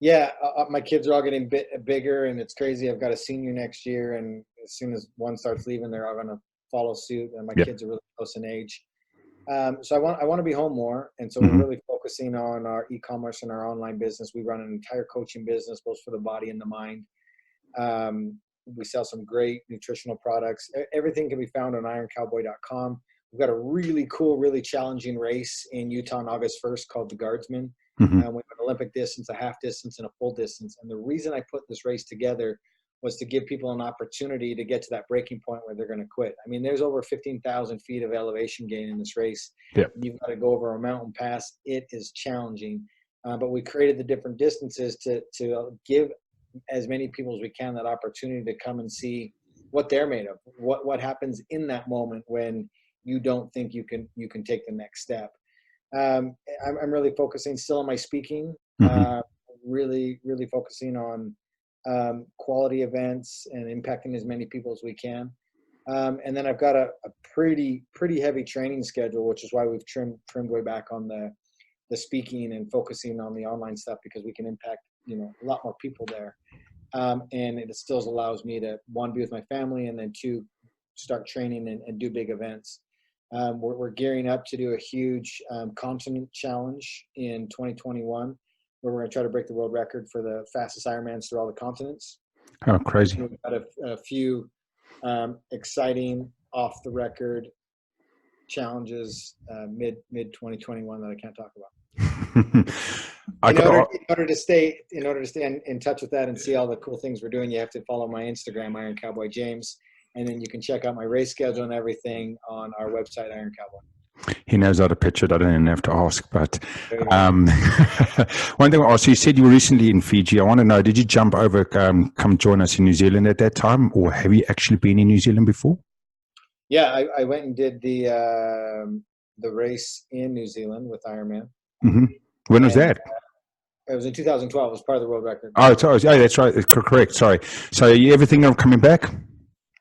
Yeah, my kids are all getting bigger, and it's crazy. I've got a senior next year, and as soon as one starts leaving, they're all going to follow suit. And my kids are really close in age. So I want to be home more. And so we're Hmm. really focusing on our e-commerce and our online business. We run an entire coaching business, both for the body and the mind. We sell some great nutritional products. Everything can be found on ironcowboy.com. We've got a really cool, really challenging race in Utah on August 1st called the Guardsman. Hmm. We have an Olympic distance, a half distance, and a full distance. And the reason I put this race together was to give people an opportunity to get to that breaking point where they're going to quit. I mean, there's over 15,000 feet of elevation gain in this race. Yeah. And you've got to go over a mountain pass. It is challenging. But we created the different distances to give as many people as we can that opportunity to come and see what they're made of, what happens in that moment when you don't think you can take the next step. I'm really focusing still on my speaking, Hmm. really focusing on quality events and impacting as many people as we can. And then I've got a pretty heavy training schedule, which is why we've trimmed way back on the speaking and focusing on the online stuff, because we can impact a lot more people there. And it still allows me to, one, be with my family, and then two, start training and do big events. We're gearing up to do a huge continent challenge in 2021, where we're going to try to break the world record for the fastest Ironmans through all the continents. Oh, crazy. We've got a few exciting off the record challenges mid 2021 that I can't talk about. In order to stay in touch with that and see all the cool things we're doing, you have to follow my Instagram, Iron Cowboy James, and then you can check out my race schedule and everything on our website, Iron Cowboy. He knows how to pitch it. I don't even have to ask. But one thing I asked you said you were recently in Fiji. I want to know, did you jump over, come join us in New Zealand at that time, or have you actually been in New Zealand before? Yeah, I went and did the race in New Zealand with Ironman. Mm-hmm. When was that? It was in 2012. It was part of the world record. Oh, that's right. Correct. Sorry. So you ever thinking of coming back?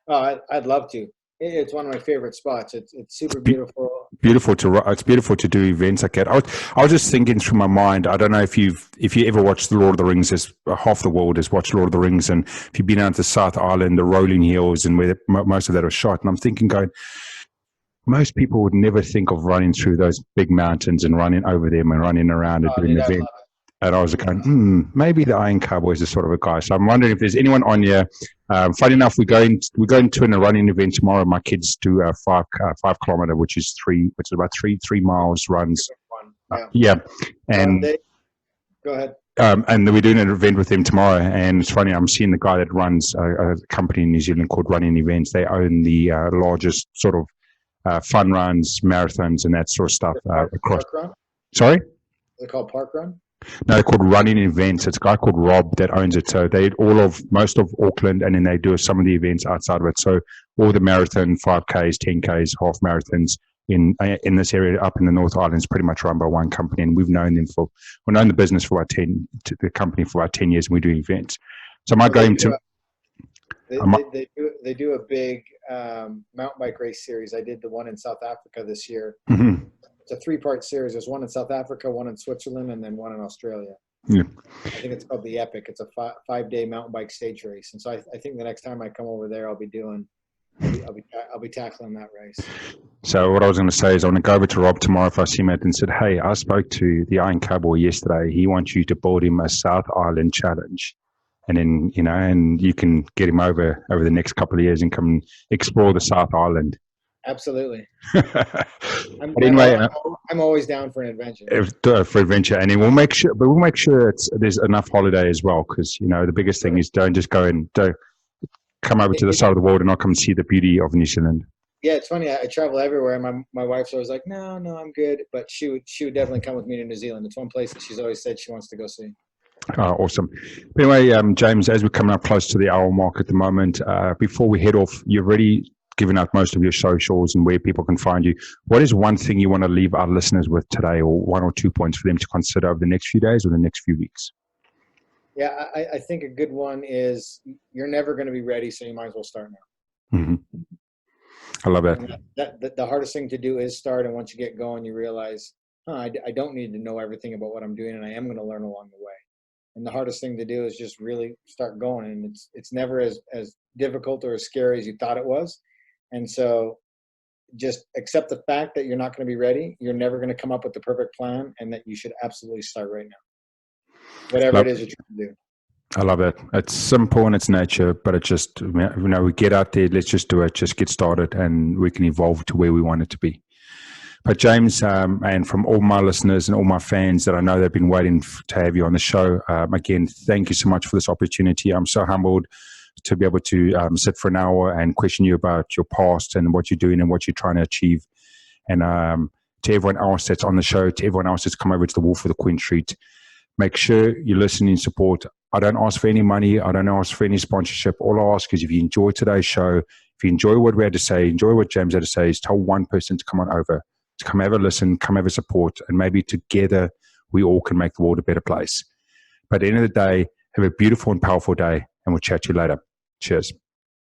Oh, I'd love to. It's one of my favorite spots. It's super beautiful. It's beautiful to do events like that. I was just thinking through my mind. I don't know if you ever watched The Lord of the Rings. As half the world has watched Lord of the Rings, and if you've been out to South Island, the rolling hills, and where most of that was shot. And I'm thinking, going, most people would never think of running through those big mountains and running over them and running around and doing an event. And I was going, maybe the Iron Cowboy is the sort of a guy. So I'm wondering if there's anyone on here. Funny enough, we're going to a running event tomorrow. My kids do a 5 kilometer, which is about three miles runs. Yeah. And go ahead. And we're doing an event with them tomorrow. And it's funny, I'm seeing the guy that runs a company in New Zealand called Running Events. They own the largest sort of fun runs, marathons, and that sort of stuff across. Park run? Sorry? They're called Park Run? No, they're called Running Events. It's a guy called Rob that owns it. So they most of Auckland, and then they do some of the events outside of it. So all the marathon, 5Ks, 10Ks, half marathons in this area up in the North Island is pretty much run by one company, and we've known the business for about the company for about 10 years, and we do events. So am I going to? They do a big mountain bike race series. I did the one in South Africa this year. Mm-hmm. It's a 3-part series. There's one in South Africa, one in Switzerland, and then one in Australia. Yeah. I think it's called the Epic. It's a 5-day mountain bike stage race. And so I think the next time I come over there, I'll be tackling that race. So what I was going to say is I want to go over to Rob tomorrow if I see him and said, hey, I spoke to the Iron Cowboy yesterday. He wants you to build him a South Island challenge. And then, and you can get him over the next couple of years and come explore the South Island. Absolutely. Anyway, I'm always down for an adventure. For adventure, and then we'll make sure there's enough holiday as well, because the biggest thing is don't just go and don't come over to the side of the world and not come and see the beauty of New Zealand. Yeah, it's funny. I travel everywhere. My wife's always like, no, I'm good, but she would definitely come with me to New Zealand. It's one place that she's always said she wants to go see. Awesome. But anyway, James, as we're coming up close to the hour mark at the moment, before we head off, you've already given out most of your socials and where people can find you. What is one thing you want to leave our listeners with today, or 1 or 2 points for them to consider over the next few days or the next few weeks? Yeah, I think a good one is you're never going to be ready, so you might as well start now. Mm-hmm. I love that. The hardest thing to do is start, and once you get going, you realize, I don't need to know everything about what I'm doing, and I am going to learn along the way. And the hardest thing to do is just really start going, and it's never as difficult or as scary as you thought it was. And so just accept the fact that you're not going to be ready. You're never going to come up with the perfect plan, and that you should absolutely start right now. Whatever it is you're trying to do. I love it. It's simple in its nature, but it's just, we get out there, let's just do it, just get started, and we can evolve to where we want it to be. But James, and from all my listeners and all my fans that I know they've been waiting to have you on the show, again, thank you so much for this opportunity. I'm so humbled to be able to sit for an hour and question you about your past and what you're doing and what you're trying to achieve. And to everyone else that's on the show, to everyone else that's come over to the Wolf of the Queen Street, make sure you listen and support. I don't ask for any money. I don't ask for any sponsorship. All I ask is if you enjoy today's show, if you enjoy what we had to say, enjoy what James had to say, is tell one person to come on over, to come have a listen, come have a support, and maybe together we all can make the world a better place. But at the end of the day, have a beautiful and powerful day, and we'll chat to you later. Cheers.